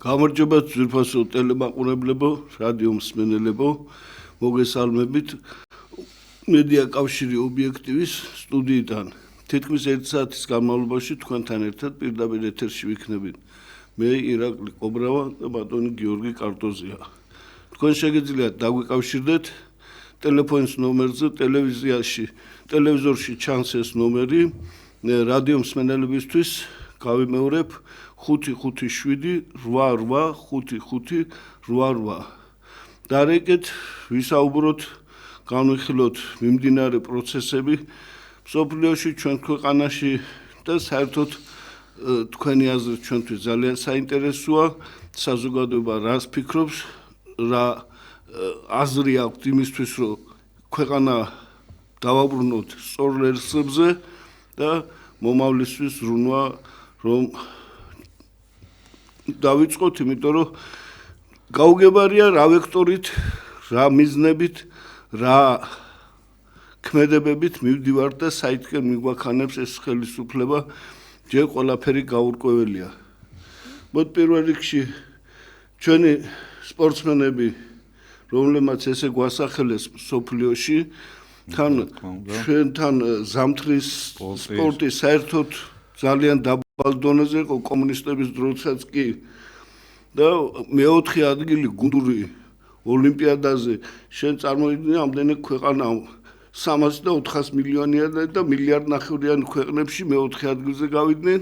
გამარჯობა ძვირფასო ტელემაყურებლებო, რადიო მსმენელებო, მოგესალმებით მედია კავშირი ობიექტივის სტუდიიდან. თითქმის 1 საათის განმავლობაში თქვენთან ერთად პირდაპირ ეთერში ვიქნებით. მე ირაკლი ყობრავა და ბატონი გიორგი კარტოზია. თქვენ შეგიძლიათ დაგვიკავშირდეთ ტელეფონის ნომერზე, ტელევიზორში ჩანს ეს ნომერი, რადიო მსმენელებისთვის გავიმეორებ 557-88-55-88. დარეკეთ, ვისაუბროთ, განვიხილოთ მიმდინარე პროცესები მსოფლიოში, ჩვენ ქვეყანაში და საერთოდ თქვენი აზრით ჩვენთვის ძალიან საინტერესოა, საზოგადოება რას ფიქრობს, რა აზრი აქვს იმისთვის, რომ ქვეყანა დავაბრუნოთ სწორ რელსებზე და მომავლისთვის ზრუნვა რომ დავიწყოთ, იმიტომ რომ გაუგებარია რა ვექტორით, რა მიზნებით, რა ქმედებებით მივდივართ და საითკენ მიგვაქანებს ეს ხელისუფლება, ჯერ ყველაფერი გაურკვეველია. მოდ პირველ რიგში ჩვენი სპორტსმენები, რომლებმაც ესე გვასახელეს მსოფლიოში, ჩვენთან ზამთრის სპორტი საერთოდ ძალიან დაბალ დონეზე იყო კომუნისტების დროსაც კი და მეოთხე ადგილი გუნდური ოლიმპიადაზე შენ წარმოიდგინე ამდენი ქვეყანა 300 და 400 მილიონიანი და მილიარდნახევრიანი ქვეყნებში მეოთხე ადგილზე გავიდნენ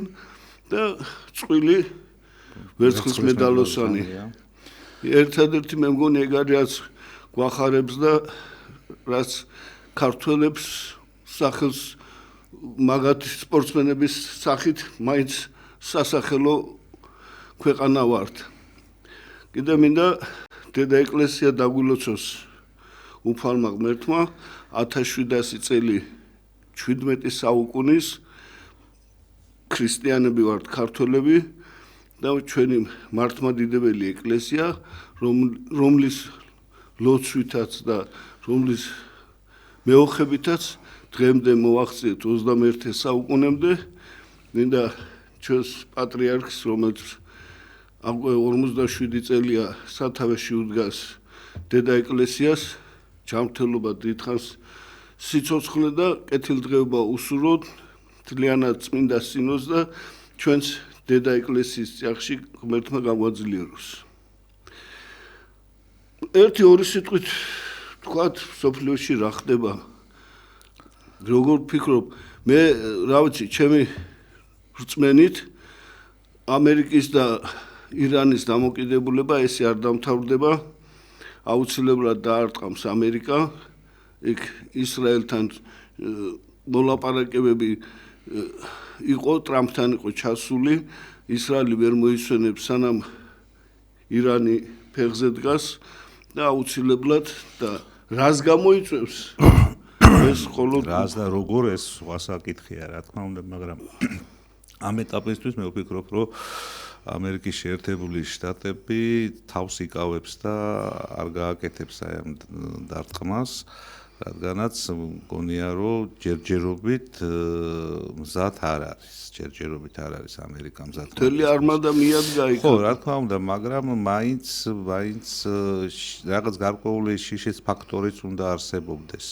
და წყვილი ვერცხლის მედალოსანი. ერთადერთი მე მგონი ეგ არის რაც გვახარებს და რაც ქართველებს სახელს მაგათი სპორტსმენების სახით მაინც სასახელო ქვეყანა ვართ. კიდე მინდა დედა ეკლესია დაგვილოცოს უფალმა ღმერთმა 1700 წელი 17 საუკუნის ქრისტიანები ვართ ქართველები და ჩვენი მართლმადიდებელი ეკლესია, რომლის ლოცვითაც და რომლის მეოხებითაც დღემდე მოაღწიეთ 21 საუკუნემდე, მინდა ჩვენს პატრიარქს, რომელიც 47 წელია სათავეში უდგას დედა ეკლესიას, ჯანმრთელობა დიდხანს სიცოცხლე და კეთილდღეობა უსურვოთ, მთლიანად წმინდა სინოდს და ჩვენს დედა ეკლესიის წიაღში ღმერთმა გამოაძლიეროს. ერთი-ორი სიტყვით თქვათ, სოფლიოში რა ხდება? როგორ ფიქრობ? მე რა ვიცი, ჩემი რწმენით ამერიკის და ირანის დამოკიდებულება ესე არ დამთავრდება, აუცილებლად დაარტყამს ამერიკა, იქ ისრაელთან მოლაპარაკებები იყო, ტრამპთან იყო ჩასული, ისრაელი ვერ მოისვენებს, სანამ ირანი ფეხზე დგას და აუცილებლად და რას გამოიწვევს ეს მხოლოდ რას და როგორ ეს სხვა საკითხია, რა თქმა უნდა, მაგრამ ამ ეტაპისთვის მე ვფიქრობ, რომ ამერიკის შეერთებული შტატები თავს იკავებს და არ გააკეთებს აი ამ დარტყმას, რადგანაც მგონია, რომ ჯერჯერობით მზად არ არის ამერიკა მზად. მთელი არმადა მიადგა იქ. ხო, რა თქმა უნდა, მაგრამ მაინც რაღაც გარკვეული შიშის ფაქტორიც უნდა არსებობდეს.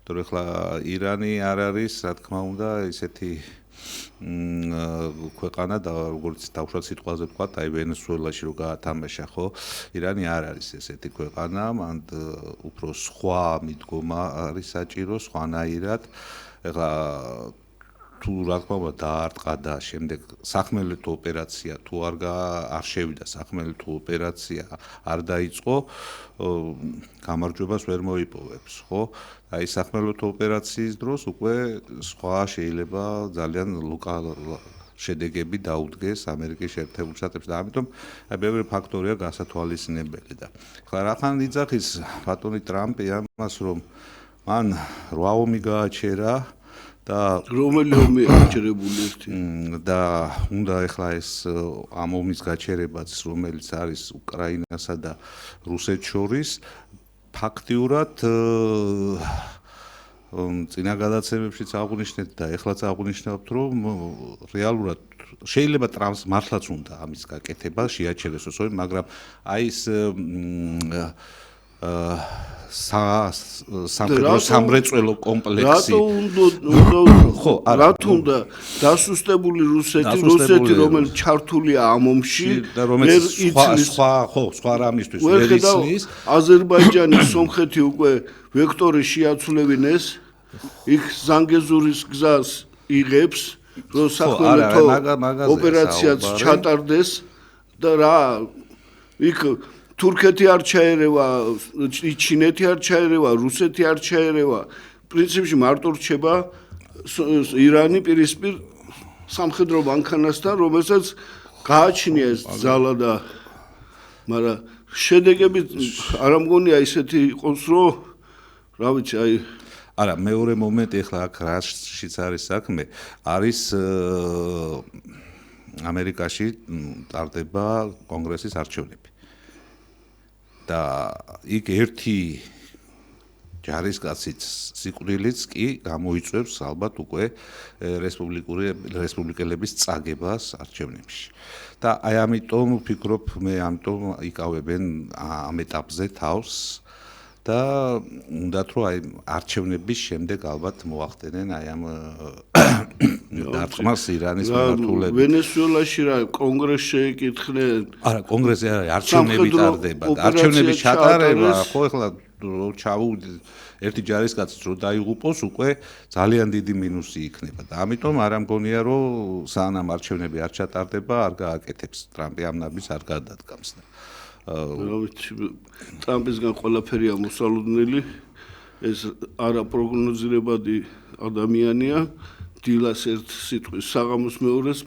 თორე ხლა ირანი არ არის, რა თქმა უნდა, ისეთი ქვეყანა და როგორც დავუშვათ სიტყვაზე ვთქვათ, აი ვენესუელაში რო გაათამაშა, ხო? ირანი არ არის ესეთი ქვეყანა, მან უფრო სხვა მიდგომა არის საჭირო, სხვანაირად. ეხლა თუ რა თქმა უნდა დაარტყა და შემდეგ სახმელეთო ოპერაცია თუ არ შევიდა სახმელეთო ოპერაცია არ დაიწყო, გამარჯვებას ვერ მოიპოვებს, ხო? აი სახმელეთო ოპერაციის დროს უკვე სხვა შეიძლება ძალიან შედეგები დაუდგეს ამერიკის შეერთებულ შტატებში და ამიტომ აი ბევრი ფაქტორია გასათვალისწინებელი და ხლა რახან იძახის ბატონი ტრამპი ამას, რომ მან 8 ომი გააჩერა და რომელი ომი აჩერებული ერთი და უნდა ეხლა ეს ამ ომის გაჩერებაც, რომელიც არის უკრაინასა და რუსეთს შორის, ფაქტიურად წინა გადაცემებშიც აღვნიშნეთ და ეხლაც აღვნიშნავთ, რომ რეალურად შეიძლება ტრამპს მართლაც უნდა ამის გაკეთება შეაჩეროს ოსოი, მაგრამ აი ეს სამრეწველო კომპლექსი რატო უნდა დასუსტებული რუსეთი რომელიც ჩართულია ამ ომში და რომელიც სხვა რამისთვის ვერ იცის აზერბაიჯანი სომხეთი უკვე ვექტორი შეაცვლებინეს იქ ზანგეზურის გზას იღებს რომ სახმელეთო ოპერაციაც ჩატარდეს და რა იქ თურქეთი არ ჩაერევა, ჩინეთი არ ჩაერევა, რუსეთი არ ჩაერევა. პრინციპში მარტო რჩება ირანი პირისპირ სამხედრო მანქანასთან, რომელსაც გააჩნია ეს ძალა და მაგრამ შედეგები არ მგონია ისეთი იყოს, რომ რა ვიცი, აი არა, მეორე მომენტი ახლა აქ რაშიც არის საქმე, არის ამერიკაში ტარდება კონგრესის არჩევნები. და იქ ერთი ჯარისკაცის სიკვდილიც კი გამოიწვევს ალბათ უკვე რესპუბლიკელების წაგებას არჩევნებში. და აი ამიტომ ვფიქრობ, მე ამიტომ იკავებენ ამ ეტაპზე თავს და უნდათ რომ აი არჩევნების შემდეგ ალბათ მოახდენენ აი ამ დარტყმას ირანის მიმართულებით. ვენესუელაში რა კონგრესს შეეკითხნენ? არა, კონგრესზე არა, არჩევნები ტარდება. არჩევნების ჩატარება, ხო ეხლა რო ჩავუვდით ერთი ჯარისკაციც რო დაიღუპოს, უკვე ძალიან დიდი მინუსი იქნება და ამიტომ არ ამგონია რომ სანამ არჩევნები არ ჩატარდება, არ გააკეთებს ტრამპი ამ ნაბიჯს არ გადადგამს და რა ვიცი, ტრამპისგან ყველაფერია მოსალოდნელი, ეს არაპროგნოზირებადი ადამიანია, დილას ერთ სიტყვის საღამოს მეორეს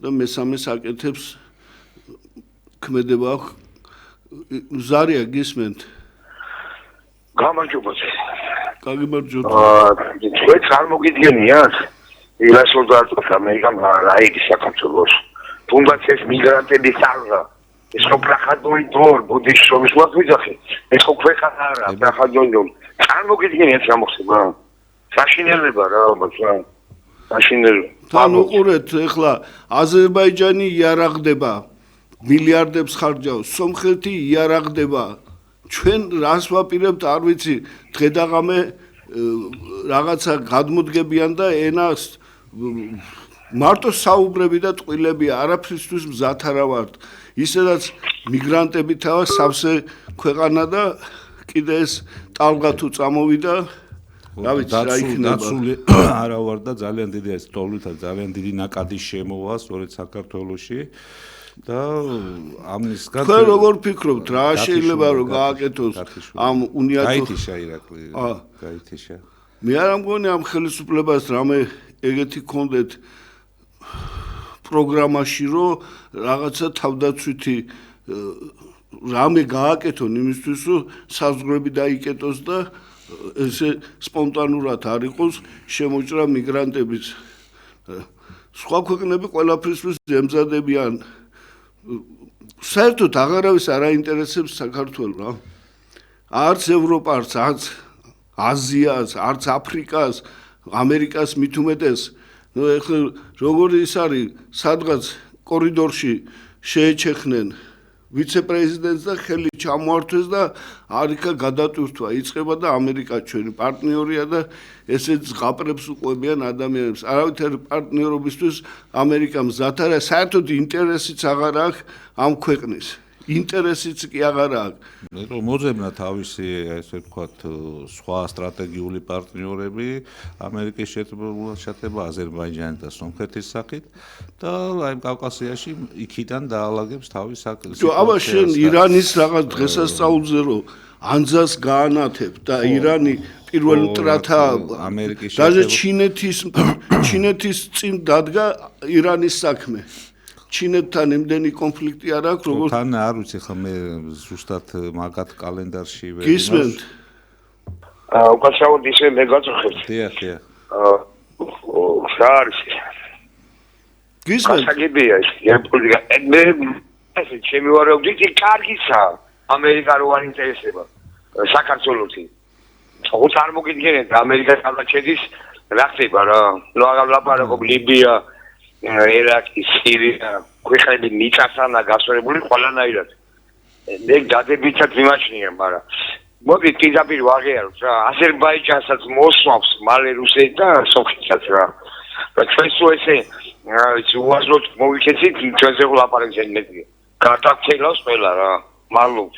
და მესამეს აკეთებს ქმედება აქვს. ზარია გისმენთ? გამარჯობა. გაგიმარჯობა. თქვენ წარმოგიდგენიათ? ილაშორდათ ამერიკამ რაიდი საქართველოს. თუნდაც ეს მიგრანტების სარგა ეს ხო პრახადოი დორ ბუდიშ შობის ვაღვიძახი ეს ხო ქვეყანა არა პრახადოი დორ წარმოგიდგენიათ რა მოხდება საშინელება რა ალბათ რა საშინელება თან უყურეთ ეხლა აზერბაიჯანი იარაღდება მილიარდებს ხარჯავს სომხეთი იარაღდება ჩვენ რას ვაპირებთ არ ვიცი დღედაღამე რაღაცა გადმოდგებიან და ენას მარტო საუბრები და ტყილები არაფრისთვის მზად არა ვართ ისედაც მიგრანტები თავას სავსე ქვეყანა და კიდე ეს ტალღა თუ წამოვიდა რა ვიცი რა იქნება დაცული არა ვარ და ძალიან დიდი ეს თოვლით ძალიან დიდი ნაკადი შემოვა სწორედ საქართველოში და ამის გარდა თქვენ როგორ ფიქრობთ რა შეიძლება რომ გააკეთოს ამ უნიატო გაითიშა ირაკლი გაითიშა მე არ მგონი ამ ხელისუფლებას რამე ეგეთი კონდეთ პროგრამაში რომ რაღაცა თავდაცვითი რამე გააკეთონ იმისთვის რომ საზღვრები დაიკეტოს და ესე სპონტანურად არ იყოს შემოჭრა მიგრანტების სხვა ქვეყნები ყველაფრისთვის ემზადებიან საერთოდ აღარავის არ აინტერესებს საქართველოს რა არც ევროპას არც აზიას არც აფრიკას ამერიკას მით უმეტეს ნუ ეხლა როგორი ის არის სადღაც კორიდორში შეეჩეხნენ ვიცე-პრეზიდენტს და ხელი ჩამოართვეს და არიქა გადატვირთვა იწყება და ამერიკა ჩვენი პარტნიორია და ესეც ზღაპრებს უყვებიან ადამიანებს არავითარი პარტნიორობისთვის ამერიკა მზად არა საერთოდ ინტერესიც აღარ აქვს ამ ქვეყნის ინტერესიც კი აღარ აქვს მე რომ მოძებნა თავისი ესე ვთქვათ სხვა სტრატეგიული პარტნიორები ამერიკის შეერთებულ აზერბაიჯანი და სომხეთის სახით და აი კავკასიაში იქიდან დაალაგებს თავის საქმეს. აბა შენ ირანის რაღაც დღესასწაულზე რომ ანძას გაანათებ და ირანი პირველ მტრათა ამერიკის даже ჩინეთის წინ დადგა ირანის საქმე. ჩინეთთან იმდენი კონფლიქტი არ აქვს როგორც თან არ ვიცი ხა მე ზუსტად მაგათ კალენდარში ვერ გისმენთ უკაცრავად ისე მე გაწუხებთ დიახ რა არის გისმენთ გასაგებია ეს გეოპოლიტიკა მე ესე ჩემი ვარაუდით კარგისა ამერიკა რო არ ინტერესება საქართველოსი უც არ მოგიდგენთ ამერიკას გადაჭედის რა ხდება რა. ნუ აღარ ვლაპარაკობ ლიბია, ერაყი, სირია, ქვეყნები მიწასანა გასვენებული ყველანაირად. მე დადებითად მიმაჩნია, მაგრამ მოდი პირდაპირ ვაღიაროთ რა. აზერბაიჯანსაც მოსვავს მალე რუსეთი და სომხეთსაც რა. ჩვენს ესე უაზროდ მოვიქეცით ჩვენზე ვლაპარაკს ენმედია. გადაგწელავს ყველა რა. მადლობთ.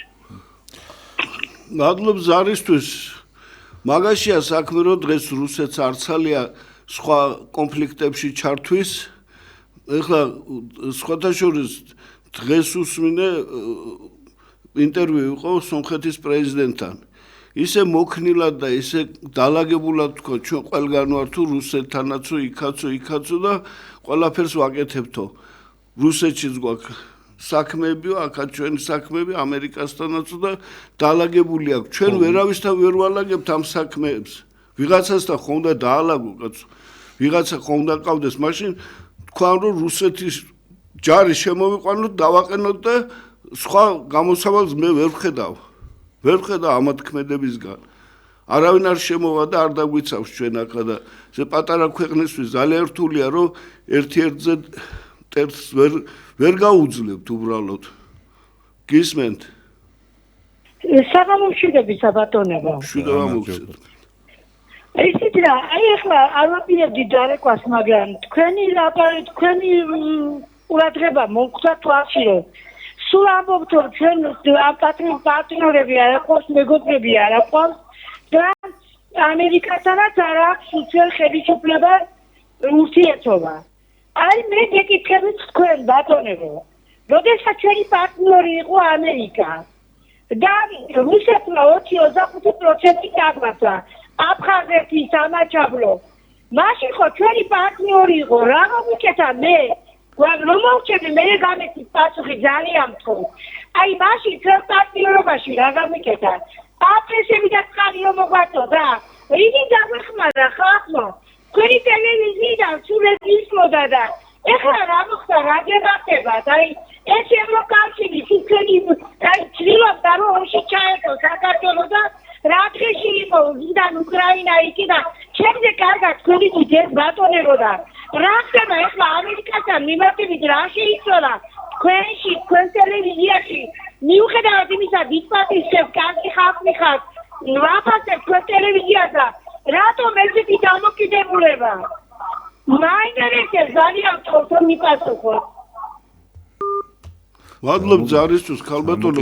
მადლობ ზარისთვის. მაგაშია საქმე რომ დღეს რუსეთს არ ცალია სხვა კონფლიქტებში ჩართვის. ეხლა სხვათა შორის დღეს უსმინე ინტერვიუ იყო სომხეთის პრეზიდენტთან. ისე მოქნილად და ისე დალაგებულად თქვა ჩვენ ყველგან ვარ თუ რუსეთთანაცო, იქაცო და ყველაფერს ვაკეთებთო. რუსეთშიც გვაქვს საქმეებიო, აქაც ჩვენი საქმეები ამერიკასთანაცო და დალაგებული აქვს. ჩვენ ვერავისთან ვერ ვალაგებთ ამ საქმეებს. ვიღაცასთან ხომ უნდა დაალაგო კაცო. ვიღაცა ხომ უნდა ყავდეს, მაშინ თქვა რომ რუსეთის ჯარი შემოვიყვანოთ, დავაყენოთ და სხვა გამოსავალს მე ვერ ვხედავ. ვერ ვხედავ ამათ ქმედებისგან. არავინ არ შემოვა და არ დაგვიცავს ჩვენ ახლა და ეს პატარა ქვეყნისთვის ძალიან რთულია რომ ერთ-ერთზე ტერს ვერ გაუძლებთ უბრალოდ. გისმენთ? საღამომშვიდები საბატონებო. მშვიდობა მოგცეთ. ისიც რა, აი ახლა არ ვაპირებდი დარეკვას, მაგრამ თქვენი ყურადღება მოგხვდა თვალში რომ სულ ამბობთ რომ ჩვენ პარტნიორები არ აქვს, მეგობრები არ აქვს და ამერიკასთანაც არ აქვს უცებ ხელისუფლება ურთიერთობა. აი მე გეკითხებით თქვენ ბატონებო, როდესაც ჩვენი პარტნიორი იყო ამერიკა და რუსეთმა 25% დაგვაცა აფხაზეთის სამაჩაბლო, მაშინ ხო ჩვენი პარტნიორი იყო, რა მოგიკეთა მე? რომ მოვჩები მე გამეცით პასუხი ძალიან მთხო. აი მაშინ ჩვენ პარტნიორობაში რა გამიკეთა? აპრესები და წყალი რომ მოგვაწო და იგი დაგვეხმარა ხალხო. თქვენი ტელევიზიიდან სულები ისმოდა და ეხლა რა მოხდა, რა გებახდებათ? აი ეს ევროკავშირი თქვენი აი ცდილობდა რომ ომში ჩაერთო საქართველო და რა დღეში იყო ვიდან უკრაინა იქ და ჩემზე კარგად თქვენი ძეს ბატონებო და რა ხდება ეხლა ამერიკასთან მიმართებით რა შეიცვალა თქვენში თქვენ ტელევიზიაში მიუხედავად იმისა დისპატისებს კარგი ხალხი ხართ ვაფასებ თქვენ ტელევიზიაზე რატომ ესეთი დამოკიდებულება მაინტერესებს ძალიან თქო მიპასუხოთ. მადლობ ზარისთვის ქალბატონო.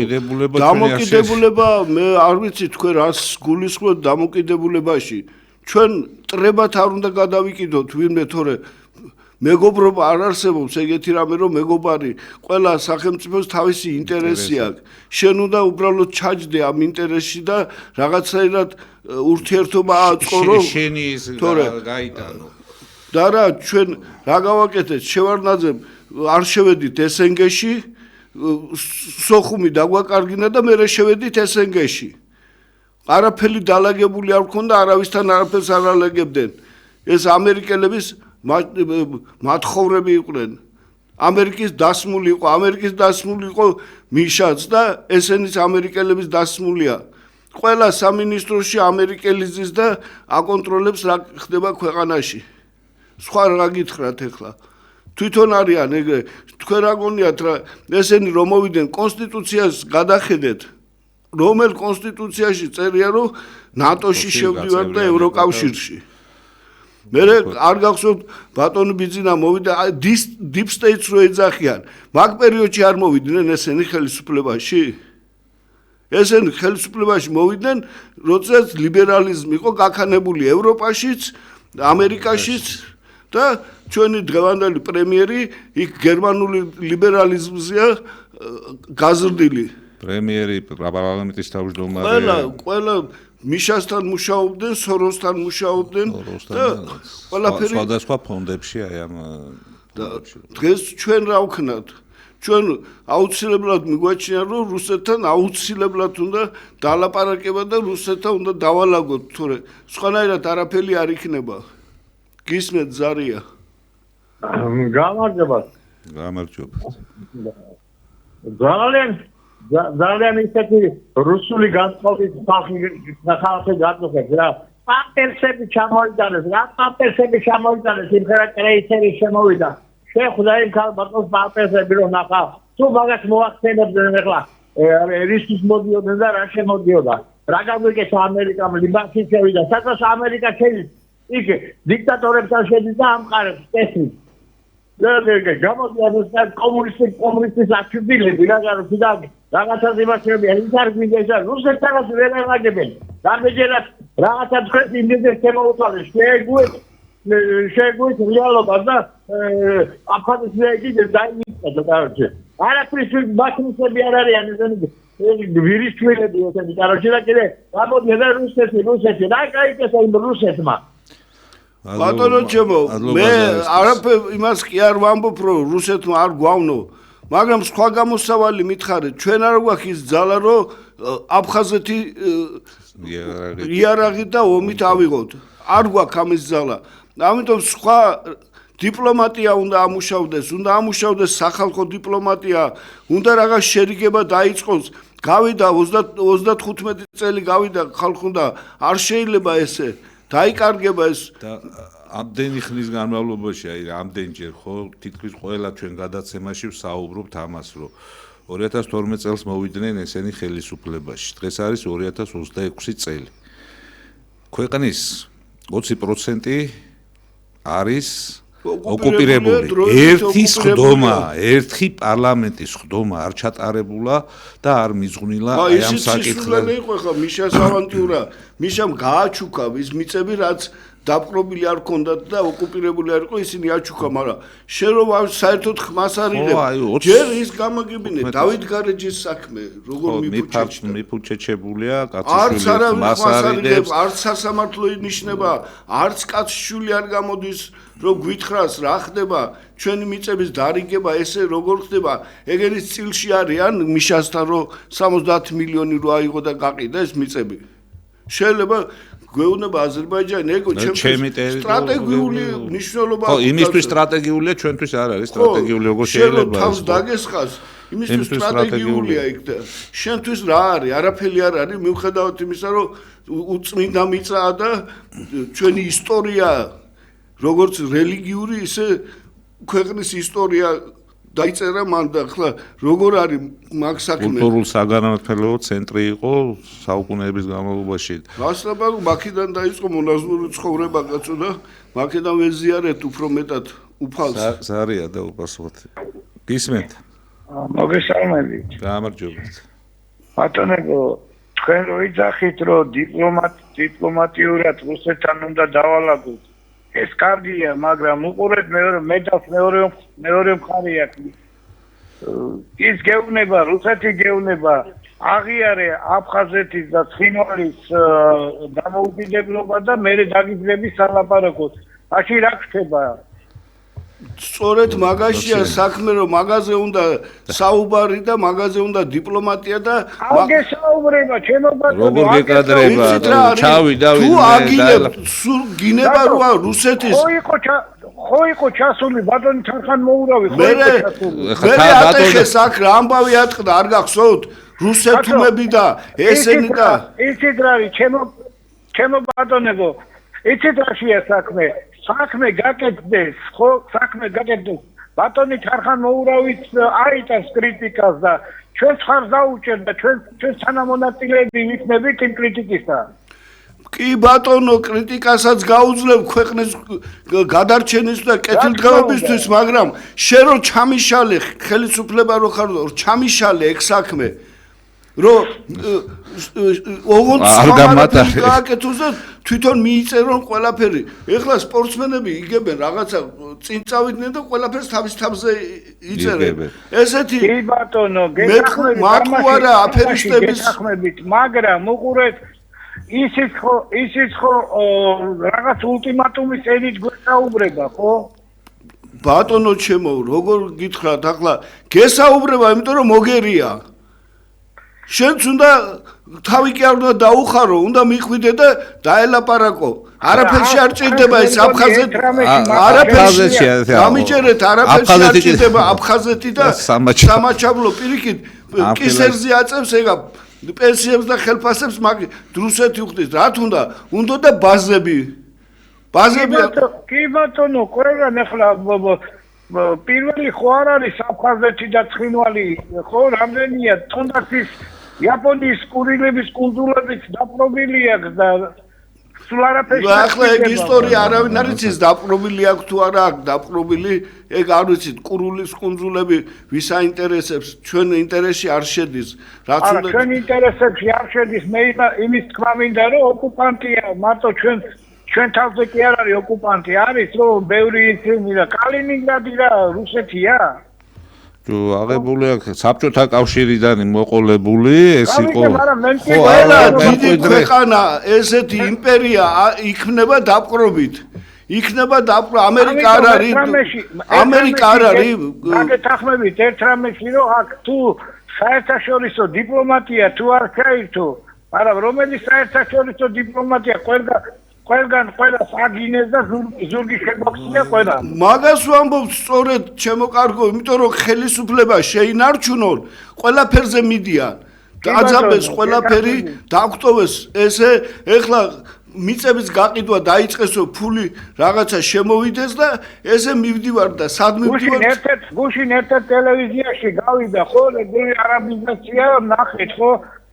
დამოკიდებულება მე არ ვიცი თქვენ რას გულისხმობთ დამოკიდებულებაში. ჩვენ ტრებათ არ უნდა გადავიკიდოთ ვინმე თორე მეგობრობა არ არსებობს ეგეთი რამე რომ მეგობარი ყველა სახელმწიფოს თავისი ინტერესი აქვს. შენ უნდა უბრალოდ ჩაჯდე ამ ინტერესში და რაღაცნაირად ურთიერთობა აწყო რომ შენი ის გაიტანო. და რა ჩვენ რა გავაკეთეთ შევარდნაძემ არ შევედით SNG-ში სოხუმი დაგვაკარგინა და მე შევედით SNG-ში. არაფერი დალაგებული არ მქონდა, არავისთან არაფერს არ ალაგებდნენ. ეს ამერიკელების მათხოვრები იყვნენ. ამერიკის დასმული იყო მიშაც და ესენიც ამერიკელების დასმულია. ყველა სამინისტროში ამერიკელიზის და აკონტროლებს რა ხდება ქვეყანაში. სხვა რა გითხრათ ახლა? თვითონ არიან ეგრე. თქვენ რა გონიათ რა ესენი რომ მოვიდნენ კონსტიტუციას გადახედეთ. რომელ კონსტიტუციაში წერია რომ ნატოში შევდივართ და ევროკავშირში. მე არ გახსოვთ ბატონი ბიძინა მოვიდა deep states რო ეძახიან. მაგ პერიოდში არ მოვიდნენ ესენი ხელისუფლებაში? ესენი ხელისუფლებაში მოვიდნენ, როდესაც ლიბერალიზმი იყო გაქანებული ევროპაშიც, ამერიკაშიც და ჩვენი დღევანდელი პრემიერი იქ გერმანული ლიბერალიზმზეა გაზრდილი. პრემიერი პარლამენტის თავმჯდომარე ყველა მიშასთან მუშაობდნენ, სოროსთან მუშაობდნენ და ყველაფერი სხვადასხვა ფონდებში აი ამ დღეს ჩვენ რა ვქნათ? ჩვენ აუცილებლად მიგვაჩნია რომ რუსეთთან აუცილებლად უნდა დალაპარაკება და რუსეთთან უნდა დავალაგოთ, თორე სხვანაირად არაფერი არ იქნება. გისმენთ ზარია? გამარჯობა. გამარჯობა. ძალიან ისეთი რუსული განწყობის სახალხო გაწუხებს რა. პამპერსები ჩამოიტანეს, რა პამპერსები ჩამოიტანეს, იმხერა კრეიცერი შემოვიდა. შეხვდა იმ ქალბატონს პამპერსები რომ ნახა. თუ მაგას მოახსენებდნენ ახლა რისკის მოდიოდნენ და რა შემოდიოდა. რა გამოიგეს ამერიკამ ლიბანში შევიდა. სადაც ამერიკა შედის იქ დიქტატორებთან შედის და ამყარებს ტესტს. გამოდიოდა კომუნისტის აქტივისტები რაღაცას იმასებია ის არ გვინდა რუსეთთანაც ვერ აღაგებენ დამეჯერად რაღაცა თქვენ იმედებს შემოუწვალეს შეგვით რეალობა და აფხაზეთში კიდე დაიმიწა კაროჩე არაფრის ბაქნისები არ არიან ესენი ვირისშვილები ესენი კაროჩე და კიდე გამოდიოდა რუსეთი რა გაიგესა იმ რუსეთმა ბატონო ჩემო მე არაფერ იმას კი არ ვამბობ რომ რუსეთმა არ გვავნო მაგრამ სხვა გამოსავალი მითხარით ჩვენ არ გვაქვს ის ძალა რომ აფხაზეთი იარაღით და ომით ავიღოთ არ გვაქვს ამის ძალა ამიტომ სხვა დიპლომატია უნდა ამუშავდეს სახალხო დიპლომატია უნდა რაღაც შერიგება დაიწყოს გავიდა 35 წელი გავიდა ხალხი და არ შეიძლება ესე დაიკარგება ეს და ამდენი ხნის განმავლობაში აი ამდენჯერ ხო თითქმის ყველა ჩვენ გადაცემაში ვსაუბრობთ ამას რომ 2012 წელს მოვიდნენ ესენი ხელისუფლებაში დღეს არის 2026 წელი ქვეყნის 20% არის ოკუპირებული ერთი პარლამენტის ხდომა არ ჩატარებულა და არ მიზღვნილა აი ამ საკითხზე. იყო ხა მიშას ავანტიურა, მიშამ გააჩუქა ის მიწები რაც დაპყრობილი არ ქონდათ და ოკუპირებული არ იყო ისინი აჩუქა, მაგრამ შენ რომ საერთოდ ხმას არ იღებ. ჯერ ის გამაგებინე დავით გარეჯის საქმე, როგორ მიფუჩეჩებულია კაცისშვილი ხმას არ იღებს, არც სასამართლო ინიშნება, არც კაცისშვილი არ გამოდის რომ გვითხრას რა ხდება ჩვენი მიწების დარიგება ესე როგორ ხდება ეგერის წილში არიან მიშასთან რომ 70 მილიონი რო აიღო და გაყიდა ეს მიწები შეიძლება გვეუბნება აზერბაიჯანი ეგო ჩემი სტრატეგიული მნიშვნელობა ხო იმისთვის სტრატეგიულია ჩვენთვის არ არის სტრატეგიული როგორ შეიძლება თავს დაგესხას იმისთვის სტრატეგიულია იქ და შენთვის რა არის არაფერი არ არის მიუხედავად იმისა რომ უწმინდა მიწაა და ჩვენი ისტორია როგორც რელიგიური ისე ქვეყნის ისტორია დაიწერა მან და ახლა როგორ არის მაგ საქმე კულტურულ საგანმანათლებლო ცენტრი იყო საუკუნეების განმავლობაში გასაბა მაქედან დაიწყო მონაზვნური ცხოვრება კაცო და მაქედან ვეზიარეთ უფრო მეტად უფალს ზარია და უპასუხოთ გისმენთ მოგესალმებით გამარჯობათ ბატონებო თქვენ რო იძახით რომ დიპლომატიურად რუსეთთან უნდა დავალაგოთ ეს კარგია, მაგრამ უყურეთ მეორე მხარე აქვს. ის გეუბნება, რუსეთი გეუბნება, აღიარე აფხაზეთის და ცხინვალის დამოუკიდებლობა და მერე დაგიძლების სალაპარაკოს. მაშინ რა ხდება? სწორედ მაგაშია საქმე რომ მაგაზე უნდა საუბარი და მაგაზე უნდა დიპლომატია და აგესაუბრება ჩემო ბატონო როგორ გეკადრება ჩავიდა თუ აგინებ სულ გინება რა რუსეთის ხო იყო ჩასული ბატონი ჩარხან მოურავი ხო იყო ჩასული მე ატეხეს აქ რა ამბავი ატყდა არ გახსოვთ რუსეთუმები და ესენი და იცით რა არის ჩემო ბატონებო იცით რაშია საქმე გაკეთდეს, ხო, საქმე გაკეთდეს. ბატონი ჩარხან მოურავით აიტანს კრიტიკას და ჩვენ ხარს დაუჭერთ და ჩვენ თანამონაწილეები ვიქნებით იმ კრიტიკისა. კი ბატონო, კრიტიკასაც გაუძლევ ქვეყნის გადარჩენის და კეთილდღეობისთვის, მაგრამ შენ რო ჩამიშალე ხელისუფლება რო ხარ, ჩამიშალე ეგ საქმე. რომ ოღონდ სამართალი გააკეთოს და თვითონ მიიწერონ ყველაფერი. ეხლა სპორტსმენები იგებენ რაღაცა წინ წავიდნენ და ყველაფერს თავის თავზე იწერენ. ესეთი კი ბატონო, მაკუარა აფერისტების გეთახმებით, მაგრამ უყურეთ ისიც ხო რაღაც ულტიმატუმის ენით გვესაუბრება, ხო? ბატონო ჩემო, როგორ გითხრათ ახლა გესაუბრება, იმიტომ რომ მოგერია. შენც უნდა თავი კი არ უნდა დაუხარო, უნდა მიხვიდე და დაელაპარაკო. არაფერში არ ჭირდება ეს აფხაზეთი. არაფერში გამიჭერეთ, არაფერში არ ჭირდება აფხაზეთი და სამაჩაბლო პირიქით კისერზე აწევს ეგა პენსიებს და ხელფასებს მაგ რუსეთი უხდის. რა თუნდა? უნდა და ბაზები. კი ბატონო, ყველგან ახლა პირველი ხო არ არის აფხაზეთი და ცხინვალი, ხო რამდენია თუნდაც იაპონიის კურილების კუნძულებიც დაპყრობილი აქვს და სულ არაფერში. ახლა ეგ ისტორია არავინ არ იცის დაპყრობილი აქვს თუ არა აქვს დაპყრობილი, ეგ არ ვიცით კურულის კუნძულები ვის აინტერესებს, ჩვენ ინტერესში არ შედის. რაც უნდა ჩვენ ინტერესებში არ შედის, მე იმის თქმა მინდა რომ ოკუპანტია, მარტო ჩვენ თავზე კი არ არის ოკუპანტი, არის რომ ბევრი ისინი და კალინინგრადი და რუსეთია. აღებული აქვს საბჭოთა კავშირიდან მოყოლებული, ეს იყო ყველა დიდი ქვეყანა, ესეთი იმპერია იქნება დაპყრობით. იქნება ამერიკა არ არის. ამერიკა არ არის. გაგეთახმებით ერთ რამეში რომ აქ თუ საერთაშორისო დიპლომატია თუ არ გაირთო, მაგრამ რომელი საერთაშორისო დიპლომატია ყველგან ყველას აგინეს და ზურგი შეგოხსნია ყველა. მაგას ვამბობ სწორედ ჩემო კარგო, იმიტომ რომ ხელისუფლება შეინარჩუნონ, ყველაფერზე მიდიან. დაძაბეს ყველაფერი, დაგვტოვეს ესე, ეხლა მიწების გაყიდვა დაიწყესო, ფული რაღაცა შემოვიდეს და ესე მივდივარ და სად მივდივარ? გუშინ ერთ ტელევიზიაში გავიდა ხო, რეგული არაბიზაცია ნახეთ ხო,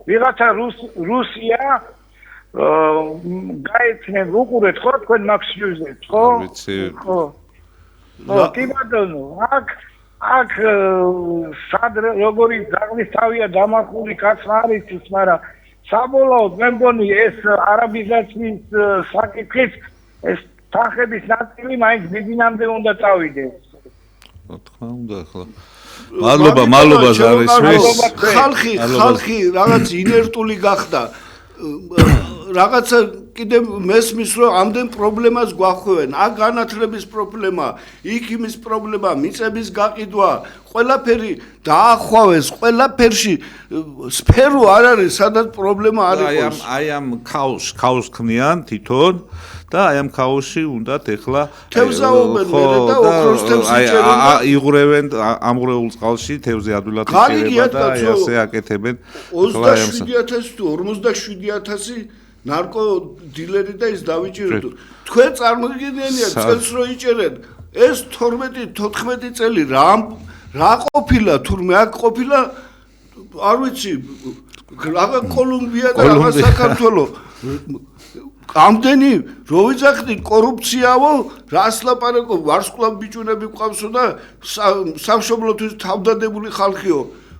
ვიღაცა რუსია გაეცნენ უყურეთ ხო თქვენ Max News-ს ხო? ხო. კი ბატონო, აქ სად როგორი ძაღლის თავია დამარხული კაცმა არის ის, მაგრამ საბოლოოდ მე მგონი ეს არაბიზაციის საკითხის ეს თანხების ნაწილი მაინც ბიზნესამდე უნდა წავიდეს. რა თქმა უნდა ახლა. მადლობა ზარისთვის. ხალხი რაღაც ინერტული გახდა. რაღაცა კიდე მესმის რომ ამდენ პრობლემას გვახვევენ. აქ განათლების პრობლემა, იქ იმის პრობლემა, მიწების გაყიდვა, ყველაფერი დაახვავეს, ყველაფერში სფერო არ არის, სადაც პრობლემა არ იყოს. აი ამ ქაოსს ქმნიან თვითონ და აი ამ ქაოსში უნდათ ეხლა თევზაობენ და ოქროს თევზი ჭერენ და იღრევენ ამღრეულ წყალში თევზი ადვილად იჭერება და ასე აკეთებენ. 27,000 თუ 47,000 ნარკო დილერი და ის დავიჭირეთ. თქვენ წარმოგიდგენიათ წელს რო იჭერენ, ეს 12-14 წელი რა ყოფილა თურმე აქ ყოფილა არ ვიცი რაღა კოლუმბია და რაღა საქართველო. ამდენი რო ვიძახდით კორუფციაო, რას ლაპარაკობ, ვარსკვლავ ბიჭუნები ყავსო და სამშობლოთვის თავდადებული ხალხიო.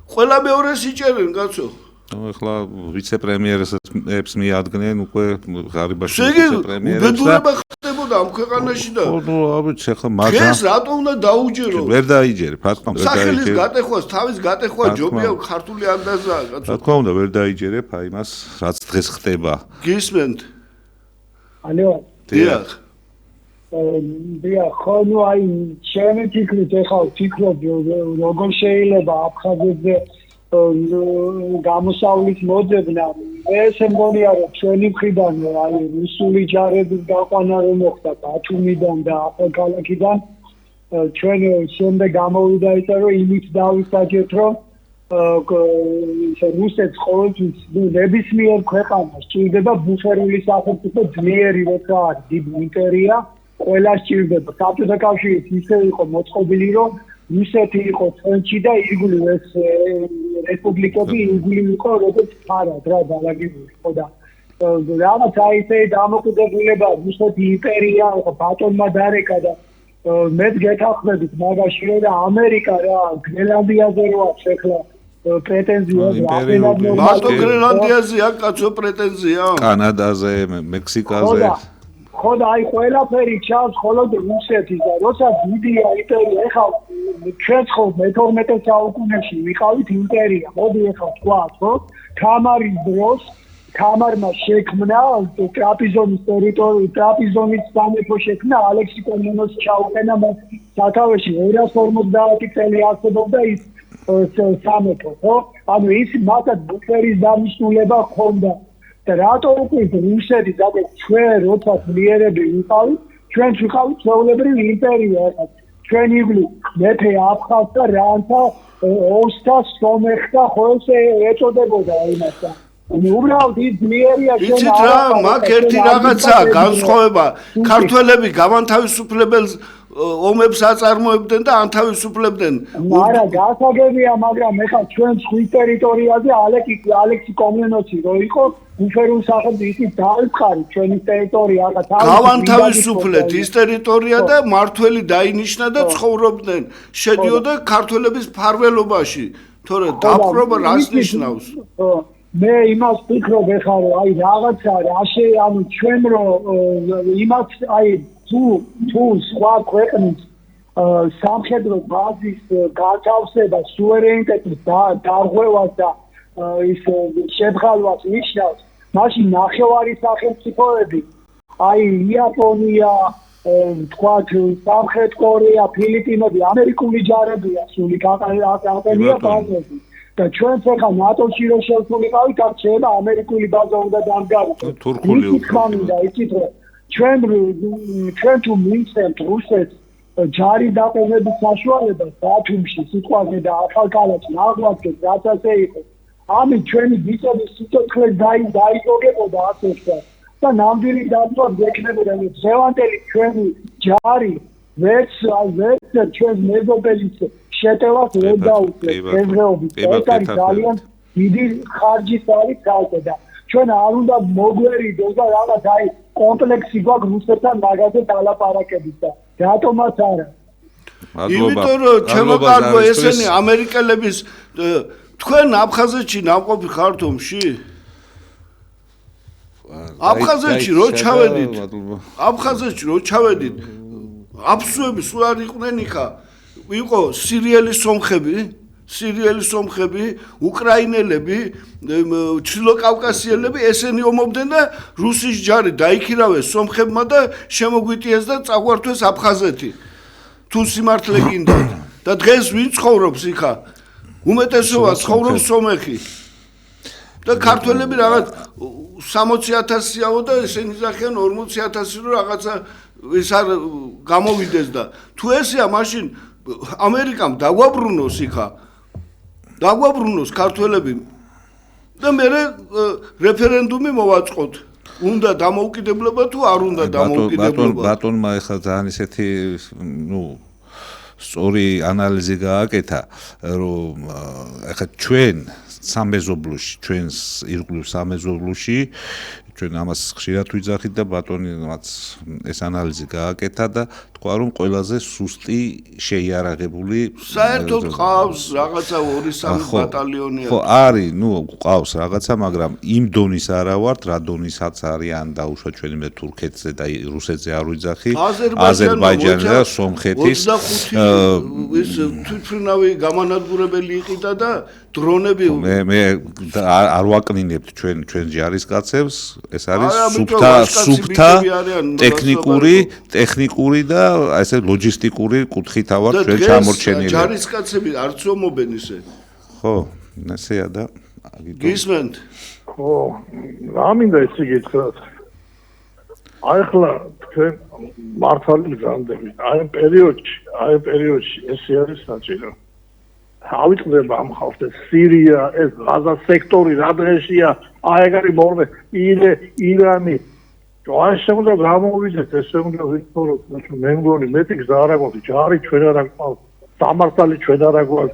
ყველა მეორეს იჭერენ კაცო. ეხლა ვიცე-პრემიერებს მიადგნენ უკვე ღარიბაში ვიცე-პრემიერებს და უბედურება ხდებოდა ამ ქვეყანაში და ვიცი ეხლა მაგრამ ეს რატო უნდა დაუჯერო? ვერ დაიჯერებ, რა თქმა უნდა, სახელის გატეხვას, თავის გატეხვა ჯობია ქართული ანდაზაა კაცო. რა თქმა უნდა, ვერ დაიჯერებ აი მას, რაც დღეს ხდება. გისმენთ? ალო. დიახ. ხო ნუ აი ჩემი ფიქრით ეხლა ვფიქრობ როგორ შეიძლება აფხაზეთზე გამოსავლის მოძებნა. ეს მგონია რომ ჩვენი მხრიდან აი რუსული ჯარების გაყვანა რომ მოხდა ბათუმიდან და ახალქალაქიდან ჩვენ შემდეგ გამოვიდა ისე რომ იმით დავისაჯეთ რომ რუსეთს ყოველთვის ნებისმიერ ქვეყანას ჭირდება ბუფერული სახელმწიფო ძლიერი როცა არის დიდი იმპერია ყველა სჭირდება. საბჭოთა კავშირიც ისე იყო მოწყობილი რომ რუსეთი იყო ცენტრში და ირგვლივ ეს რესპუბლიკები ირგვლივ იყო როგორც ფარად რა დალაგებული იყო და რაღაც აი ესე დამოკიდებულება რუსეთი იმპერია იყო ბატონმა დარეკა და მეც გეთახმებით მაგაში რომ ამერიკა რა გრენლანდიაზე რო აქვს ეხლა პრეტენზია მარტო გრენლანდიაზე აქვს კაცო პრეტენზია კანადაზე მექსიკაზე ხო და აი ყველაფერი ჩანს მხოლოდ რუსეთის და როცა დიდია იმპერია ეხლა ჩვენც ხო მე-12 საუკუნეში ვიყავით იმპერია მოდი ეხლა ვთქვათ ხო თამარის დროს თამარმა შექმნა ტრაპიზონის ტერიტორია ტრაპიზონის სამეფო შექმნა ალექსი კომნენოსი ჩაუყენა მას სათავეში 250 წელი არსებობდა ის სამეფო, ხო? ანუ ის მათად ბუფერის დამისრულება ჰქონდა. და რატო უკვე რუსეთი დაგე ჩვენ როცა ძლიერები ვიყავით, ჩვენც ვიყავით ჩვეულებრივი იმპერია ახლა. ჩვენ იგლი მეფე აფხაზთა რანთა ოსთა სომეხთა ხო ესე ეწოდებოდა იმასთან. უბრალოდ ის ძლიერია ჩვენ იცით რა, მაგ ერთი რაღაცა განსხვავება ქართველები გამანთავისუფლებელს ომებს აწარმოებდნენ და ანთავისუფლებდნენ. არა, გასაგებია, მაგრამ ეხლა ჩვენ სხვის ტერიტორიაზე ალექსი კომნენოცი რო იყო, უფერულ სახელმწიფო ისიც დაიწყარი ჩვენი ტერიტორია, ახლა გავანთავისუფლეთ ის ტერიტორია და მართველი დაინიშნა და ცხოვრობდნენ. შედიოდა ქართველების ფარველობაში. თორე დაპყრობა რას ნიშნავს? მე იმას ვფიქრობ ეხლა რომ აი რაღაცა რაში ანუ ჩვენ რო იმას აი თუ სხვა ქვეყნის სამხედრო ბაზის გათავსება სუვერენიტეტის დარღვევას და ის შებრალვას ნიშნავს, მაშინ ნახევარი სახელმწიფოები აი იაპონია, თქვათ სამხრეთ კორეა, ფილიპინები, ამერიკული ჯარებია, სული გაყენია ბაზები. და ჩვენც ახლა ნატოში რო შევსულიყავით, აქ შეიძლება ამერიკული ბაზა უნდა დამგაროთ. თურქული უკრაინა, იცით რა. ჩვენ თუ მივცემთ რუსეთს ჯარი დაყენების საშუალებას ბათუმში, სიტყვაზე და ახალქალაქში აღვადგეთ, რაც ასე იყო. ამით ჩვენი ბიჭების სიცოცხლე დაიგოგებოდა ასეცა და ნამდვილი დაბლა გექნებოდა. ზევანდელი ჩვენი ჯარი ვერც ჩვენს მეზობელის შეტევას ვერ დაუწევს დღეობით. ეს არის ძალიან დიდი ხარჯის არის ძალზე და ჩვენ არ უნდა მოგვერიდოს და რაღაც აი კომპლექსი გვაქვს რუსეთთან მაგაზე დალაპარაკებით და რატომაც არა. იმიტომ რომ ჩემო კარგო ესენი ამერიკელების თქვენ აფხაზეთში ნამყოფი ხართ ომში? აფხაზეთში რო ჩავედით აფსუები სულ არ იყვნენ იქა. იყო სირიელი სომხები, უკრაინელები, ჩრდილოკავკასიელები, ესენი ომობდნენ და რუსის ჯარი დაიქირავეს სომხებმა და შემოგვიტიეს და წაგვართვეს აფხაზეთი. თუ სიმართლე გინდათ. და დღეს ვინ ცხოვრობს იქა? უმეტესობა ცხოვრობს სომეხი. და ქართველები რაღაც 60,000-იაო და ესენი ზახიან 40,000 რო რაღაცა ეს არ გამოვიდეს და თუ ესეა მაშინ ამერიკამ დაგვაბრუნოს იქა. დაგვაბრუნოს ქართველები და მე რეფერენდუმი მოვაწყოთ. უნდა დამოუკიდებლობა თუ არ უნდა დამოუკიდებლობა? ბატონმა ეხლა ძალიან ისეთი სწორი ანალიზი გააკეთა, რომ ეხლა ჩვენ სამეზობლოში, ჩვენს ირგვლივ სამეზობლოში ჩვენ ამას ხშირად ვიძახით და ბატონიმაც ეს ანალიზი გააკეთა და თქვა რომ ყველაზე სუსტი შეიარაღებული საერთოდ ყავს რაღაცა 2-3 ბატალიონი. ხო არის, ყავს რაღაცა, მაგრამ იმ დონის არა ვართ, რა დონისაც არიან დაუშვა ჩვენი მე თურქეთზე და რუსეთზე არ ვიძახი, აზერბაიჯანი და სომხეთის 25 ის თვითმფრინავი გამანადგურებელი იყიდა და დრონები მე არ ვაკნინებთ ჩვენ ჯარისკაცებს. ეს არის სუფთა ტექნიკური და ესე ლოჯისტიკური კუთხით ავარ ჩვენ ჩამორჩენილი. ჯარისკაცები არც ომობენ ისე. ხო, ესეა და გისმენთ. ხო, რა მინდა ისე გითხრათ. აი ხლა თქვენ მართალი გრანდები. აი პერიოდში ეს არის საჭირო. ავიწყდება ამ ხალხს სირია, ეს ღაზა სექტორი რა დღეშია, აი ეგ არის მორვე, ირანი. აი შემიძლია გამოვიდეთ, ესე უნდა ვიქნოროთ, მე მგონი მეტი გზა არ აქვს, ჯარი ჩვენ არ აქვს, სამართალი ჩვენ არ აქვს.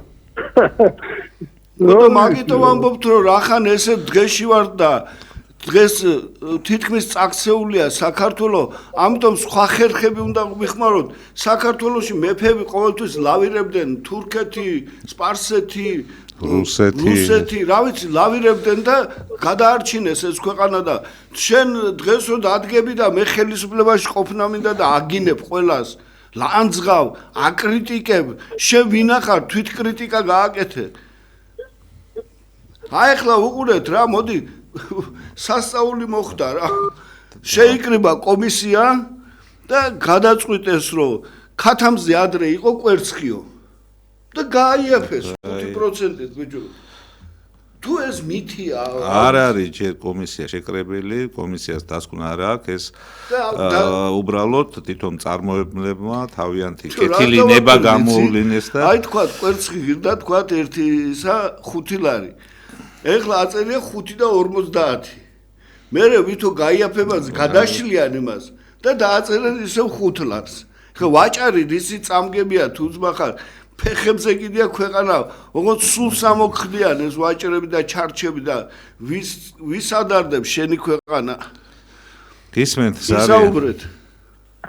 მაგითო ვამბობთ, რომ რახან ესე დღეში ვარ და დღეს თითქმის წაქცეულია საქართველო, ამიტომ სხვა ხერხები უნდა ვიხმაროთ. საქართველოში მეფეები ყოველთვის ლავირებდნენ თურქეთი, სპარსეთი, რუსეთი, რა ვიცი, ლავირებდნენ და გადაარჩინეს ეს ქვეყანა და შენ დღეს რო დადგები და მე ხელისუფლებაში ყოფნა მინდა და აგინებ ყველას, ლანძღავ, აკრიტიკებ, შენ ვინახარ თვითკრიტიკა გააკეთე. აი ახლა უყურეთ რა, მოდი სასწაული მოხდა რა. შეიკრიბა კომისია და გადაწყვიტეს რომ ქათამზე ადრე იყო კვერცხიო. და გააიაფეს 5%-ით ბიჭო. თუ ეს მითია არ არის ჯერ კომისია შეკრებილი, კომისიას დასკვნა არ აქვს ეს უბრალოდ თვითონ წარმოებლებმა თავიანთი კეთილი ნება გამოუვლინეს და აი თქვა კვერცხი გირდა თქვა 1.5 ლარი. ეხლა აწერია 5 და 50. მერე ვითო გაიაფებაზე გადაშლიან იმას და დააწერენ ისევ 5 ლარს. ხა ვაჭარი რისი წამგებია თუ ძმახარ ფეხებზე კიდია ქვეყანა, ოღონდ სულ სამოხდიან ეს ვაჭრები და ჩარჩები და ვის ადარდებს შენი ქვეყანა? გისმენთ ზარი. ისაუბრეთ.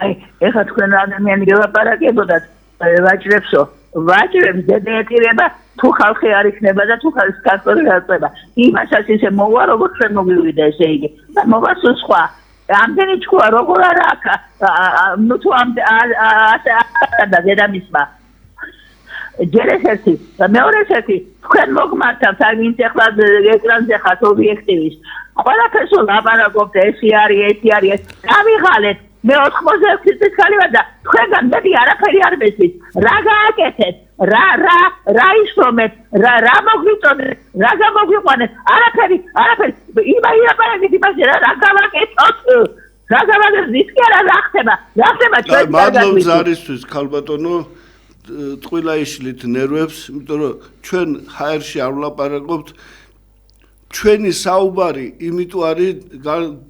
აი, ეხლა თქვენ ადამიანი გელაპარაკებოდათ ვაჭრებსო, ვაჭრებს დედაეთირება თუ ხალხი არ იქნება და თუ ხალხი საქართველოს გაწება. იმასაც ისე მოვა, როგორც ჩვენ მოგვივიდა ესე იგი. და მოვა სულ სხვა. ამდენი ჭკუა როგორ არა აქ, ნუ თუ და დედამისმა ჯერ ერთი და მეორე ერთი თქვენ მოგმართავთ აი ვინც ახლა ეკრანზე ხართ ობიექტივის ყველაფერს ლაპარაკობთ ეს არის გამიღალეთ მე 86 წლის ხალი ვარ და თქვენგან მეტი არაფერი არ მესმის რა გააკეთეთ რა ისრომეთ რა მოგვიწოდეთ რა გამოგვიყვანეთ არაფერი იმაირაპარაკეთ იმაზე რა გავაკეთოთ რა გავაკეთოთ ის კი არა რა ხდება ჩვენ მადლობ ზარისთვის ქალბატონო ტყუილა იშლით ნერვებს, იმიტომ რომ ჩვენ ჰაერში არ ვლაპარაკობთ. ჩვენი საუბარი იმიტომ არის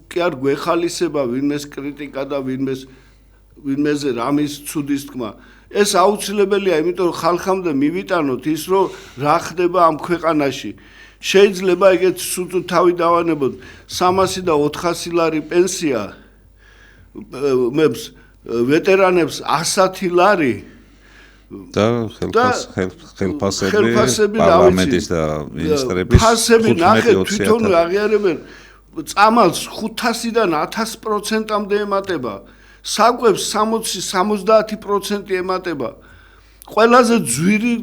კი არ გვეხალისება ვინმეს კრიტიკა და ვინმეზე რამის ცუდის თქმა. ეს აუცილებელია, იმიტომ რომ ხალხამდე მივიტანოთ ის, რომ რა ხდება ამ ქვეყანაში. შეიძლება ეგეთ სულ თავი დავანებოთ 300 და 400 ლარი პენსია ვეტერანებს 110 ლარი და ხელფასები პარლამენტის და მინისტრების ფასები ნახეთ თვითონ აღიარებენ წამალს 500-დან 1000%-მდე ემატება საკვებს 60-70% ემატება ყველაზე ძვირი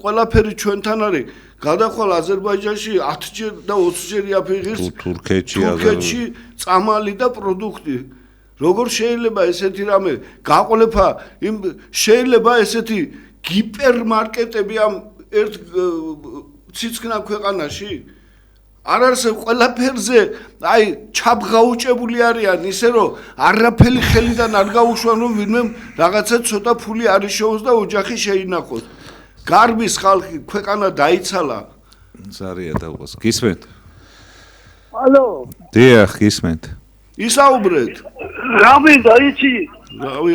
ყველაფერი ჩვენთან არის გადახვალ აზერბაიჯანში 10-ჯერ და 20-ჯერ იაფიღებს თურქეთში წამალი და პროდუქტი როგორ შეიძლება ესეთი რამე გაყოლება შეიძლება ესეთი ჰიპერმარკეტები ამ ერთ ციცქნა ქვეყანაში არ არსებობს ყველაფერზე აი ჩაბღაუჭებული არიან ისე რომ არაფერი ხელიდან არ გაუშვან რომ ვინმე რაღაცა ცოტა ფული არის შოუს და ოჯახი შეინახოს გარბის ხალხი ქვეყანა დაიცალა ზარია და უყოს გისმენთ ალო დიახ გისმენთ ისაუბრეთ რა მინდა იცი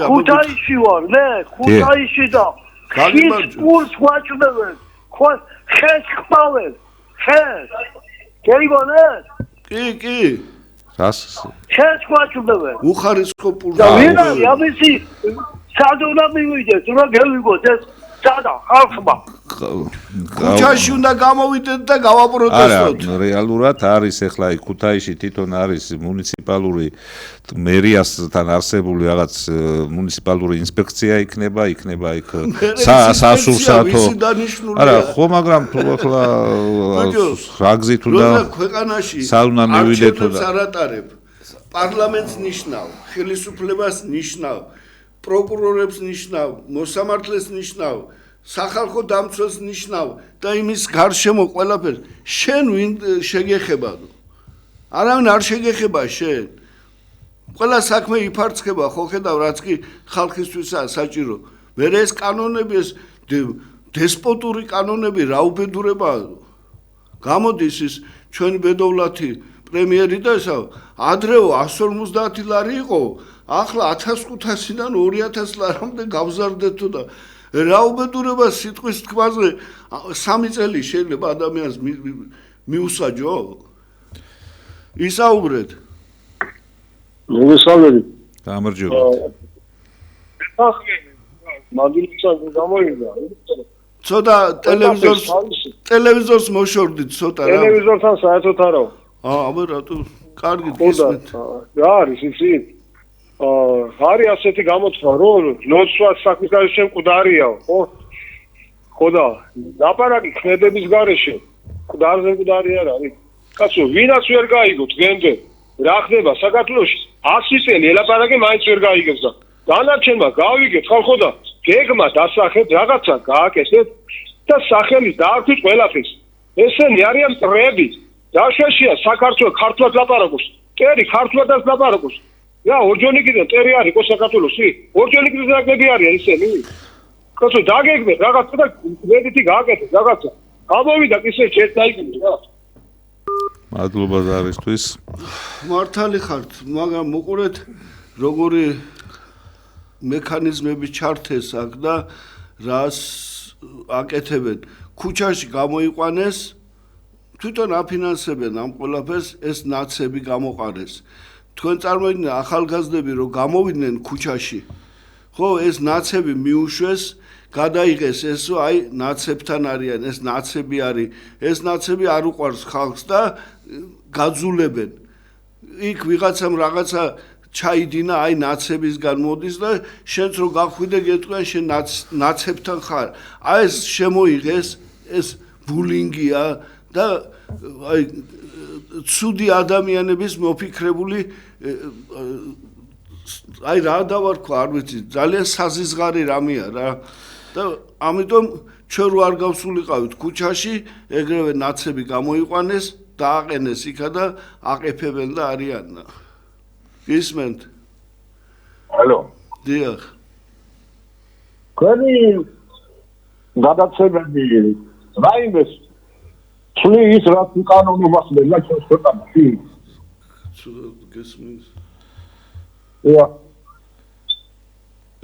ქუთაისში ვარ მე ქუთაისში და ხის ვაჭრობენ ხეს ხმავენ ხეს გეიბონეთ კი რას ხეს ვაჭრობენ უხარისხო პურს და ვინ არის ამისი სადუნა მივიდეთ რა გელიგოთ ეს სადა ხალხმა ქუჩაში უნდა გამოვიდეთ და გავაპროტესტოთ არა რეალურად არის ახლა იქ ქუთაისში თვითონ არის მუნიციპალური მერიასთან არსებული რაღაც მუნიციპალური ინსპექცია იქნება იქ სასურსათო არა ხო მაგრამ თუ ახლა რა გზით უნდა ქვეყანაში საუნა მივიდეთო და არატარებ პარლამენტს ნიშნავ ხელისუფლებას ნიშნავ პროკურორებს ნიშნავ მოსამართლეს ნიშნავ სახალხო დამცველს ნიშნავ და იმის გარშემო ყველაფერს შენ ვინ შეგეხება არავინ არ შეგეხება შენ ყველა საქმე იფარცხება ხო ხედავ რაც კი ხალხისთვისაა საჭირო მე ეს კანონები ეს დესპოტური კანონები რა უბედურებაა გამოდის ის ჩვენი ბედოვლათი პრემიერი და ესა ადრეო 150 ლარი იყო ახლა 1500-დან 2000 ლარამდე გავზარდეთო და რა უბედურება სიტყვის თქმაზე 3 წელი შეიძლება ადამიანს მიუსაჯო ისაუბრეთ მოგესალმებით გამარჯობა მაგიცა გამოიგდა ცოტა ტელევიზორს მოშორდით ცოტა რა ტელევიზორთან საერთოდ არა აბა რატო კარგი გისმენთ რა არის ისი არის ასეთი გამოთქვა რომ ლოცვას საქმის შენ მკვდარია ხო და ლაპარაკი ქმედების გარეშე მკვდარზე მკვდარი არ არის კაცო ვინაც ვერ გაიგო თქვენდე რა ხდება საქართველოში 100 წელი ელაპარაკე მაინც ვერ გაიგებს და დანარჩენმა გავიგეთ ხო და გეგმა დასახეთ რაღაცა გააკეთეთ და სახელი დაარქვით ყველაფერს. ესენი არიან მტრები. დაშაშია საქართველოს ქართულად ლაპარაკობს. ტერი ქართულადაც ლაპარაკობს. რა ორჯონიკიდან ტერი არის ყო საქართველოსი? ორჯონიკიდან ნაკლები არიან ისინი. კაცო დაგეგმეთ რაღაცა და კრედიტი გააკეთეთ რაღაცა. გამოვიდა ისე ჩერტ დაიგებს რა. მადლობა ზარისთვის. მართალი ხართ, მაგრამ მოყურეთ როგორი მექანიზმები ჩართეს აქ და რას აკეთებენ. ქუჩაში გამოიყვანეს, თვითონ აფინანსებენ ამ ყველაფერს, ეს ნაცები გამოყარეს. თქვენ წარმოიდგინეთ ახალგაზრდები რომ გამოვიდნენ ქუჩაში. ხო, ეს ნაცები მიუშვეს, გადაიღეს ესო, აი ნაცებთან არიან, ეს ნაცები არის, ეს ნაცები არ უყვარს ხალხს და გაძულებენ. იქ ვიღაცამ რაღაცა ჩაიდინა, აი ნაცებისგან მოდის და შენც რო გახვიდე გეტყვიან შენ ნაცებთან ხარ. აი ეს შემოიღეს, ეს ბულინგია და აი ცუდი ადამიანების მოფიქრებული აი რა დავარქვა არ ვიცი, ძალიან საზიზღარი რამეა რა. და ამიტომ ჩვენ რო არ გავსულიყავით ქუჩაში, ეგრევე ნაცები გამოიყვანეს, დააყენეს იქა და აყეფებენ და არიან. ისმენთ? ალო. დიახ. ქენი გადაცემები რაიმეს ცulis რაც უკანონობას მელა ჩვენს ქვეყანაში. გესმის. ია.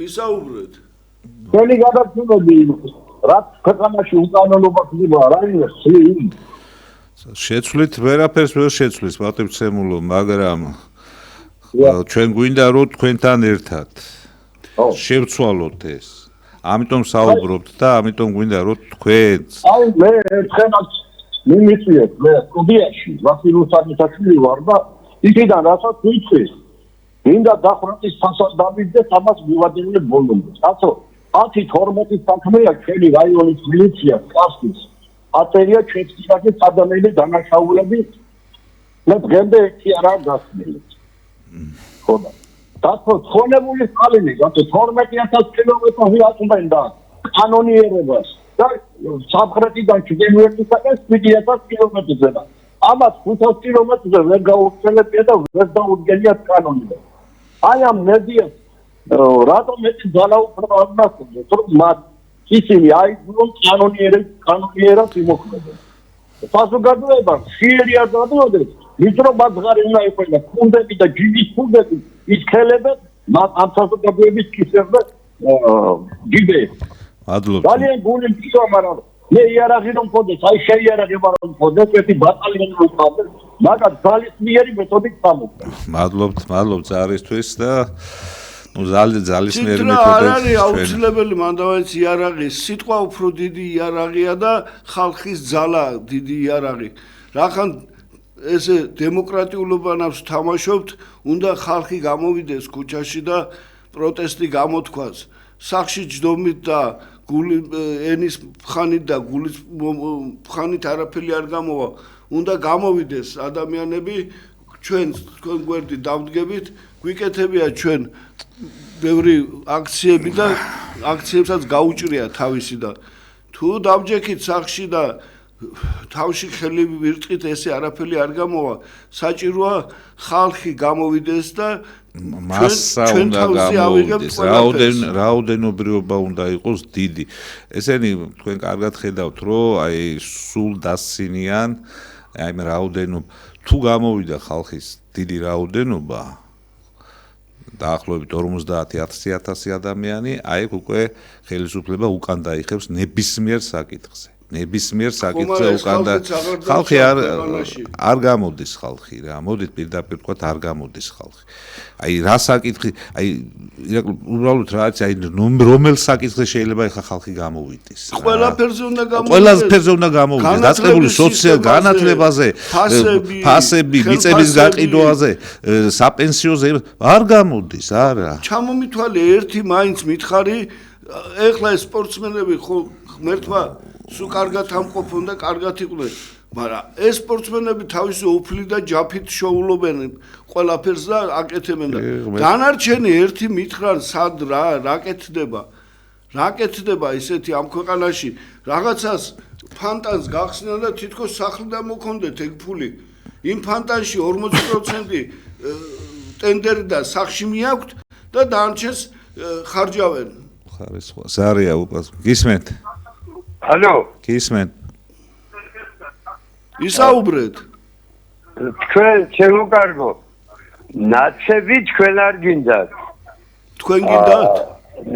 ისაუბრეთ. ქენი გადაცემები რაც ქვეყანაში უკანონობას მელა რაიმეს ცulis. შეცვლით ვერაფერს ვერ შეცვლის პატივცემულო, მაგრამ ჩვენ გვინდა რომ თქვენთან ერთად შევცვალოთ ეს. ამიტომ საუბრობთ და ამიტომ გვინდა რომ თქვენც აი მე ერთხელაც მიმიწვიეთ მე სტუდიაში ვასილუსანიჩაშვილი ვარ და იქიდან რასაც ვიცი მინდა დახრატის ფასად დავიძეთ ამას მივადენე ბოლომდე. კაცო 10-12 საქმეა ჩვენი რაიონის მილიცია კასტის აწერია ჩვენს ადამიანები დანაშაულები მე დღემდე ერთი არა გასმელი. ხოდა დათო ცხონებული ხალინი გათო 12000 კილომეტრი აწუნდენ და კანონიერებას და სამხრეთიდან ჩრდილოეთისაკენ 7000 კილომეტრზე და ამას 500 კილომეტრზე ვერ გაუხსენებია და ვერ დაუდგენიათ კანონი. აი ამ მედია რატომ მეტი ძალაუფლება არ ნახულობთ რომ მათ ისინი აი რომ კანონიერად იმოქმედებენ. საზოგადოება ხიერი არ გადაოდეს ვიწრო ბაზარი უნდა იყოს და ფუნდები და ჯიჯის ფუნდები ისქელებენ ამ საზოგადოების კისერზე ჯიბეებს. მადლობა. ძალიან გული მწვა, მაგრამ მე იარაღი რომ მქონდეს, აი შეიარაღება რომ მქონდეს, ერთი ბატალიონი რომ მქონდეს, მაგათ ძალისმიერი მეთოდით წამოდგა. მადლობთ ზარისთვის და ნუ ძალისმიერი მეთოდით. მეთოდით. არ არის აუცილებელი მანდავაიც იარაღი, სიტყვა უფრო დიდი იარაღია და ხალხის ძალა დიდი იარაღი. რახან ესე დემოკრატიულობანავს თამაშობთ, უნდა ხალხი გამოვიდეს ქუჩაში და პროტესტი გამოთქვას. სახში ჯდომით და გული ენის ხანით და გულის ხანით არაფერი არ გამოვა. უნდა გამოვიდეს ადამიანები, თქვენ გვერდით დავდგებით, გვიკეთებია ჩვენ ბევრი აქციები და აქციებსაც გაუჭრია თავისი და თუ დავჯექით სახში და თავში ხელი ვირტყით ესე არაფერი არ გამოვა, საჭიროა ხალხი გამოვიდეს და მასა უნდა გამოვიდეს, რაოდენობრივობა უნდა იყოს დიდი. ესენი თქვენ კარგად ხედავთ, რომ აი სულ დასცინიან, აი მე რაოდენობა თუ გამოვიდა ხალხის დიდი რაოდენობა დაახლოებით 50,000 ადამიანი, აი უკვე ხელისუფლება უკან დაიხევს ნებისმიერ საკითხზე. ნებისმიერ საკითხზე უკან და ხალხი არ გამოდის ხალხი რა. მოდით პირდაპირ თქვათ არ გამოდის ხალხი. აი რა საკითხი, აი უბრალოდ რა არის, აი რომელ საკითხზე შეიძლება ეხა ხალხი გამოვიდეს. ყველაფერზე უნდა გამოვიდეს. ყველაფერზე უნდა გამოვიდეს. დაწყებული სოციალ განათლებაზე, ფასები, მიწების გაყიდვაზე, საპენსიოზე არ გამოდის, არა. ჩამომითვალე ერთი მაინც მითხარი, ეხლა ეს სპორტსმენები ხო ღმერთმა სულ კარგად ამყოფონ და კარგად იყვნენ, მაგრამ ეს სპორტსმენები თავისი ოფლი და ჯაფით შოულობენ ყველაფერს და აკეთებენ და დანარჩენი ერთი მითხრან სად რა კეთდება, რა კეთდება ისეთი ამ ქვეყანაში რაღაცას ფანტანს გახსნა და თითქოს სახლიდან მოქონდეთ ეგ ფული იმ ფანტანში 40% ტენდერი და სახში მიაქვთ და დანარჩენს ხარჯავენ ხარისხვა ზარია უპას გისმენთ ალო გისმენთ ისაუბრეთ თქვენ ჩემო კარგო ნაცები თქვენ არ გინდათ თქვენ გინდათ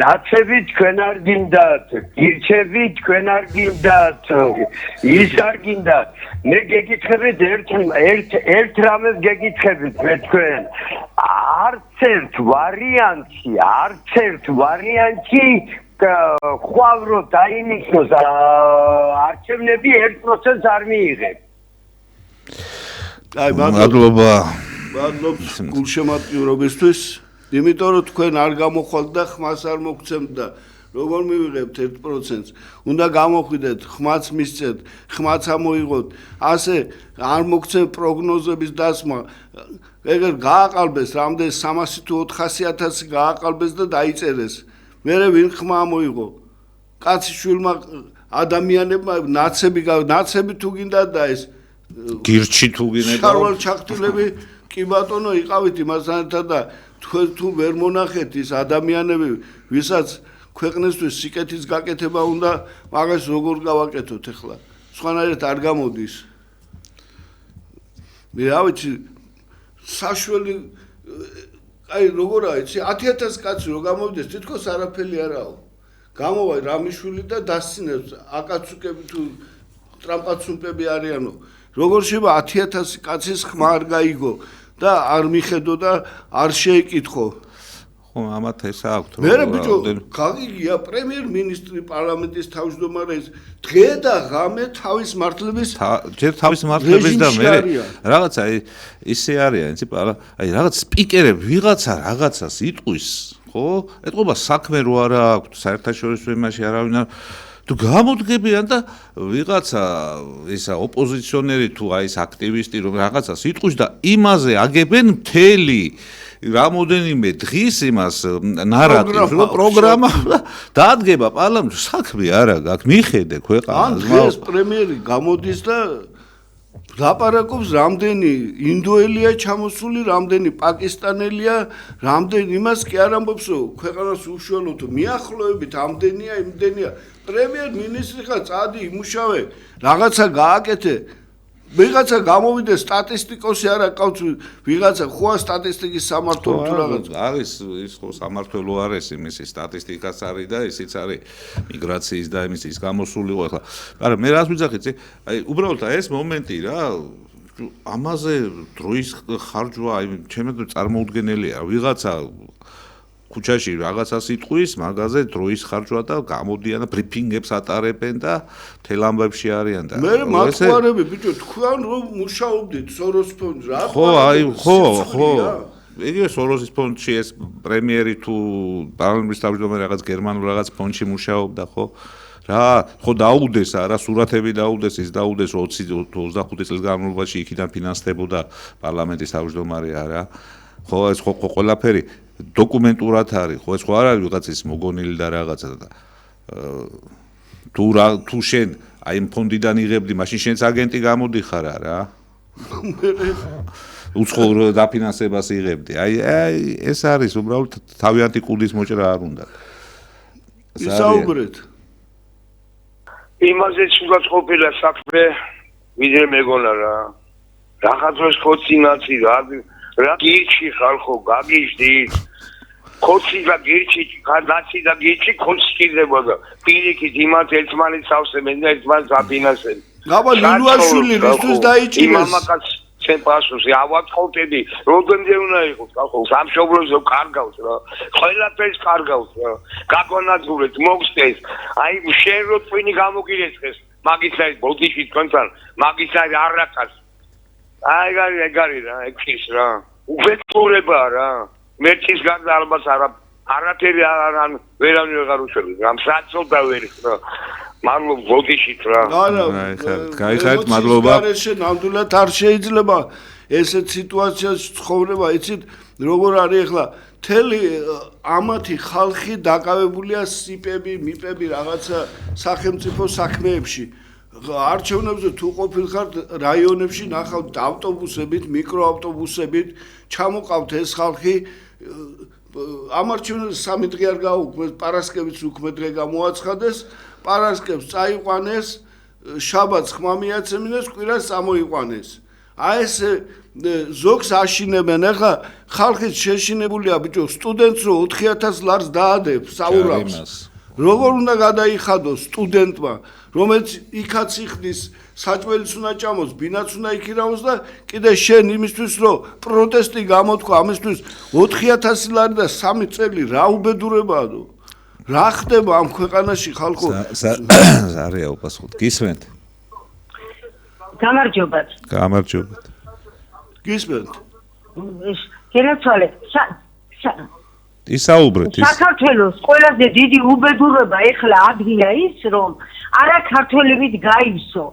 ნაცები თქვენ არ გინდათ გირჩები თქვენ არ გინდათ ის არ გინდათ მე გეკითხებით ერთ რამეს გეკითხებით მე თქვენ არც ერთ ვარიანტი ხვავრო დაინიშნოს არჩევნები 1% არ მიიღებს აი მადლობა გულშემატკივრობისთვის იმიტომ რომ თქვენ არ გამოხვალთ და ხმას არ მოგცემთ და როგორ მივიღებთ 1%-ს უნდა გამოხვიდეთ ხმაც მისცეთ ხმაც ამოიღოთ ასე არ მოგცემ პროგნოზების დასმა ეგერ გააყალბეს რამდენ 300 თუ 400,000 გააყალბეს და დაიწერეს მერე ვინ ხმა ამოიღო კაციშვილმა ადამიანებმა ნაცები თუ გინდა და ეს გირჩი თუ გინდა შარვალ ჩახტილები კი ბატონო იყავით იმასთან ერთად და თქვენ თუ ვერ მონახეთ ის ადამიანები ვისაც ქვეყნისთვის სიკეთის გაკეთება უნდა მაგას როგორ გავაკეთოთ ახლა სხვანაირად არ გამოდის მე რა ვიცი საშველი აი როგორ არის 10,000 კაცი რო გამოვიდეს თითქოს არაფერი არაო გამოვა რამიშვილი და დასცინებს აკაცუკები თუ ტრამპაცუმპები არიანო როგორ შევა 10,000 კაცის ხმა არ გაიგო და არ მიხედო და არ შეეკითხო ხო ამათ ეს აქვთ მე ბიჭო გაგიგია პრემიერ-მინისტრი პარლამენტის თავმჯდომარე დღე და ღამე თავის მართლების ჯერ თავის მართლების და მე რაღაცა ისე არიან იცი აი რაღაც სპიკერები ვიღაცა რაღაცას იტყვის ხო ეტყობა საქმე რო არა აქვთ საერთაშორისო იმაში არავინ არ თუ გამოდგებიან და ვიღაცა ისა ოპოზიციონერი თუ აი ეს აქტივისტი რომ რაღაცას იტყვის და იმაზე აგებენ მთელი რამოდენიმე დღის იმას ნარატივს რომ პროგრამა დაადგება პარლამენტში საქმე არა გაქვს მიხედე ქვეყანას ან დღეს პრემიერი გამოდის და ლაპარაკობს რამდენი ინდოელია ჩამოსული რამდენი პაკისტანელია რამდენი იმას კი არ ამბობს რომ ქვეყანას უშუალოდ მიახლოებით ამდენია იმდენია პრემიერ-მინისტრი ხა წადი იმუშავე რაღაცა გააკეთე ვიღაცა გამოვიდე სტატისტიკოსი არა ყავს ვიღაცა ხოა სტატისტიკის სამართლო თუ რაღაც არის ის ხო სამართლო არის იმისი სტატისტიკაც არის და ისიც არის მიგრაციის და იმის გამოსულიყო ახლა მაგრამ მე რას ვიძახით აი უბრალოდ ეს მომენტი რა ამაზე დროის ხარჯვა აი ჩემთვის წარმოუდგენელია ვიღაცა ქუჩაში რაღაცას იტყვის მაგაზე დროის ხარჯვა და გამოდიან და ბრიფინგებს ატარებენ და თელამბებში არიან და მე მათყუარები ბიჭო თქვენ რომ მუშაობდით სოროს ფონდში რა ხო აი ხო იგივე სოროსის ფონდში ეს პრემიერი თუ პარლამენტის თავმჯდომარე რაღაც გერმანულ რაღაც ფონდში მუშაობდა ხო რა ხო დაუდეს არა სურათები დაუდეს ის დაუდეს 20-25 წელს განმავლობაში იქიდან ფინანსდებოდა პარლამენტის თავმჯდომარე არა ხო ეს ხო ყველაფერი დოკუმენტურად არის ხო ეს ხო არ არის ვიღაცის მოგონილი და რაღაცა და თუ შენ აი იმ ფონდიდან იღებდი მაშინ შენც აგენტი გამოდიხარ რა უცხო დაფინანსებას იღებდი აი ეს არის უბრალოდ თავიანთი კუდის მოჭრა არ უნდა ისაუბრეთ იმაზე სულაც ყოფილა საქმე ვიდრე მეგონა რა რაღაცას ხოცინაცი რა გირჩი ხალხო გაგიჟდით ხოცი და გირჩი გადაცი და გირჩი ხოცკიდებოდა პირიქით იმათ ერთმანეთს ავსებენ და ერთმანეთს აფინანსებენ გაბა ლილუაშვილი რისთვის დაიჭირეს იმამაკაც ჩემ პასუხი ავატყობდები რამდენჯერ უნდა იყოს ხალხო სამშობლოზე კარგავს რა ყველაფერს კარგავს რა გაგონადგურეთ მოგსდეს აი შენ რო twini გამოგირეცხეს მაგის არის ბოდიში თქვენთან მაგის არის არაკას აი ეგარი რა ექის რა უვეთქურება რა მერჩის გარდა ალბათ არაფერი არან ვერავინ ვეღარ უშვებს რამ საწოლდა ვერ რა მადლობა ბოდიშით რა არა გაიხარეთ მადლობა ნამდვილად არ შეიძლება ესეთ სიტუაციაში ცხოვრება იცით როგორ არის ახლა მთელი ამათი ხალხი დაკავებულია სიპები, მიპები რაღაცა სახელმწიფო საქმეებში. არჩევნებზე თუ ყოფილხართ რაიონებში ნახავთ ავტობუსებით, მიკროავტობუსებით, ჩამოყავთ ეს ხალხი ამ არჩევნებზე 3 დღე არ გაუქმეს, პარასკევიც უქმე დღე გამოაცხადეს, პარასკევს წაიყვანეს, შაბათს ხმა მიაცემინეს, კვირას წამოიყვანეს. აი ეს ზოგს აშინებენ, ახლა ხალხის შეშინებულია ბიჭო, სტუდენტს რო 4000 ლარს დაადებს, საურავს. როგორ უნდა გადაიხადოს სტუდენტმა, რომელიც იქაც იხდის, საჭმელიც უნდა ჭამოს, ბინაც უნდა იქირავოს და კიდე შენ იმისთვის რომ პროტესტი გამოთქვა, ამისთვის 4000 ლარი და 3 წელი რა უბედურებაა? რა ხდება ამ ქვეყანაში ხალხო? ზარია უპასუხოთ. გისმენთ? გამარჯობათ. გამარჯობათ. გისმენთ? გენაცვალე. ისაუბრეთ ის. საქართველოს ყველაზე დიდი უბედურება ეხლა ადგია ის, რომ არა ქართველებით გაივსო.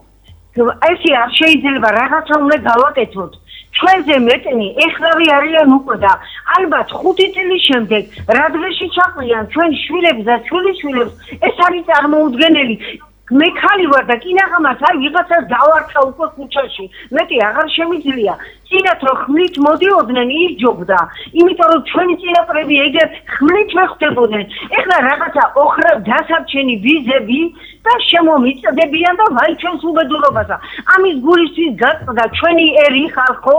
ესე არ შეიძლება რაღაცა უნდა გავაკეთოთ. ჩვენზე მეტნი ეხლავე არიან უკვე და ალბათ 5 წლის შემდეგ რა დღეში ჩაყვიან ჩვენ შვილებს და შვილიშვილებს ეს არის წარმოუდგენელი. მე ხალი ვარ და კინაღამას აი ვიღაცას დავარქა უკვე ქუჩაში. მეტი აღარ შემიძლია. წინათ რომ ხმლით მოდიოდნენ ისჯობდა, იმიტომ რომ ჩვენი წინაპრები ეგრეთ ხმლით მეხვდებოდნენ. ეხლა რაღაცა ოხრა დასარჩენი ვიზები და შემომიწდებიან და ვაი ჩვენს უბედურობასა. ამის გულისთვის გაწყდა ჩვენი ერი ხალხო.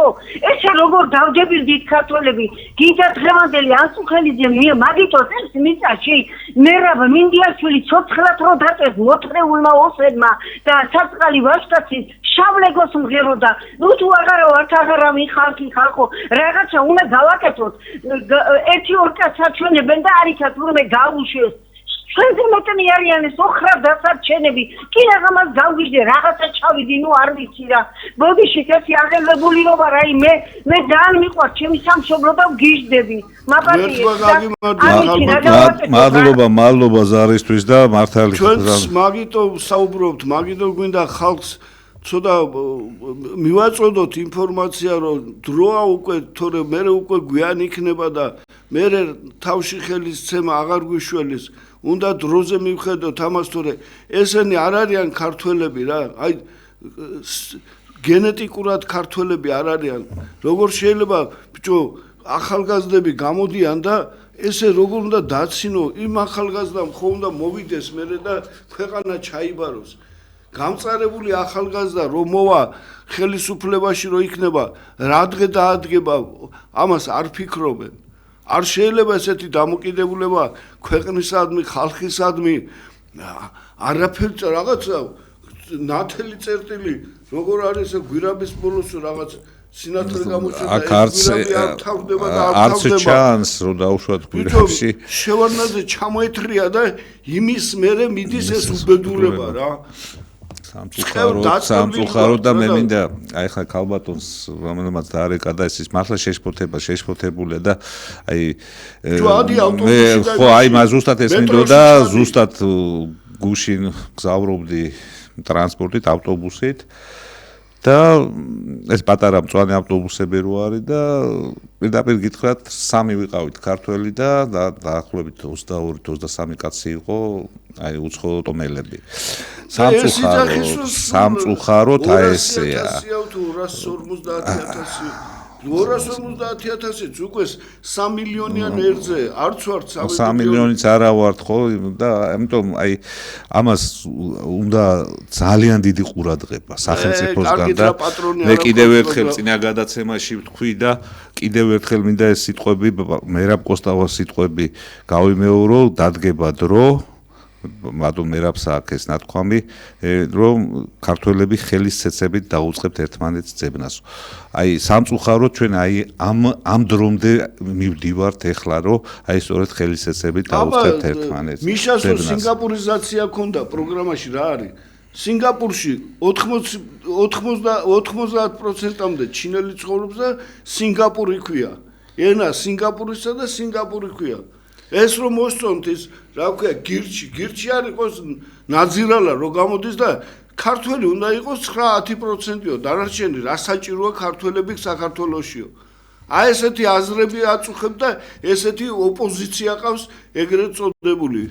ესე როგორ დავდებილდით ქართველები, გიდა დღევანდელი ანსუხელიძე მაგითოს ეს მიწაში მერაბ მინდიაშვილი ცოცხლად რო დაწეს მოთხრეულმა ოსებმა და საწყალი ვაშკაცის შავლეგოს მღეროდა. ნუ თუ აღარა ვართ აღარავინ ხალხო, რაღაცა უნდა გავაკეთოთ. 1-2 კაცს აჩვენებენ და არიქათ რომ გაუშვეს. ჩვენზე მეტნი არიან ეს ოხრა დასარჩენები. კინაღამას გავგიჟდე, რაღაცა ჩავიდი, ნუ არ ვიცი რა. ბოდიშით ერთი აღელვებული რო ვარ, აი მე ძალიან მიყვარს ჩემი სამშობლო და ვგიჟდები. მადლობა ზარისთვის და მართალი. ჩვენც მაგიტო საუბრობთ, მაგიტო გვინდა ხალხს ცოტა მივაწოდოთ ინფორმაცია, რომ დროა უკვე, თორე მე უკვე გვიან იქნება და მე თავში ხელისცემა აღარ გვიშველის. უნდა დროზე მივხედოთ ამას, თორე ესენი არ არიან ქართველები რა, აი გენეტიკურად ქართველები არ არიან. როგორ შეიძლება ბიჭო ახალგაზრდები გამოდიან და ესე როგორ უნდა დაცინო, იმ ახალგაზრდამ ხო უნდა მოვიდეს მერე და ქვეყანა ჩაიბაროს. გამწარებული ახალგაზრდა რომ მოვა ხელისუფლებაში რო იქნება, რა დღე დაადგება, ამას არ ფიქრობენ. არ შეიძლება ესეთი დამოკიდებულება ქვეყნისადმი, ხალხისადმი, არაფერს რაღაცა ნათელი წერტილი, როგორ არის გვირაბის ბოლოს რაღაც სინათლე გამოჩნდა, არც ჩანს რომ დაუშვათ გვირაბში. შევარნაძე ჩამოეთრია და იმის მერე მიდის ეს უბედურება რა. სამწუხაროდ და მე მინდა აი ხა ქალბატონს რომელმაც დაარეკა და ეს მართლა შეშფოთებულია და აი ხო აი ზუსტად ეს მინდოდა ზუსტად გუშინ გზავრობდი ტრანსპორტით ავტობუსით და ეს პატარა მწვანე ავტობუსები რო არის და პირდაპირ გითხრათ 3 ვიყავით ქართველი და დაახლოებით 22-23 კაცი იყო აი უცხო ტომელები. სამწუხაროდ აი ესეა. 250,000 უკვე 3 მილიონიან ერთზე არც ვარ 3 მილიონიც არა ვართ ხო და ამიტომ აი ამას უნდა ძალიან დიდი ყურადღება სახელმწიფოსგან და მე კიდევ ერთხელ წინა გადაცემაში ვთქვი და კიდევ ერთხელ მინდა ეს სიტყვები მერაბ კოსტავას სიტყვები გავიმეორო დადგება დრო მადლობ მერაბს აქვს ეს ნათქვამი რომ ქართველები ხელის ცეცებით დაუწყებთ ერთმანეთს ძებნას. აი სამწუხაროდ ჩვენ აი ამ დრომდე მივდივართ ეხლა რომ აი სწორედ ხელის ცეცებით დაუწყებთ ერთმანეთს. მიშას სინგაპურიზაცია ქონდა პროგრამაში რა არის? სინგაპურში 90%-მდე ჩინელი ცხოვრობს და სინგაპური ქვია. ენა სინგაპურისა და სინგაპური ქვია. ეს რომ მოსწონთ ის რა ქვია გირჩი არ იყოს ნაძირალა რო გამოდის და ქართველი უნდა იყოს 9-10%-ო დანარჩენი რა საჭიროა ქართველები საქართველოსიო. აი ესეთი აზრები აწუხებ და ესეთი ოპოზიცია ყავს ეგრეთ წოდებული.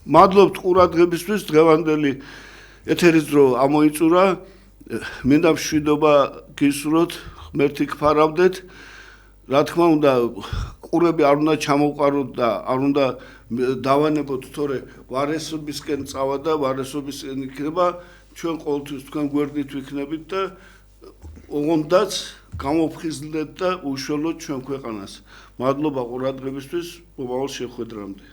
მადლობთ ყურადღებისთვის დღევანდელი ეთერის დრო ამოიწურა. მინდა მშვიდობა გისურვოთ, ღმერთი გფარავდეთ. რა თქმა უნდა, ყურები არ უნდა ჩამოვყაროთ და არ უნდა დავანებოთ, თორე ვარესობისკენ წავა და ვარესობისკენ იქნება, ჩვენ ყოველთვის თქვენ გვერდით ვიქნებით და ოღონდაც გამოფხიზლდეთ და უშველოთ ჩვენ ქვეყანას. მადლობა ყურადღებისთვის, მომავალ შეხვედრამდე.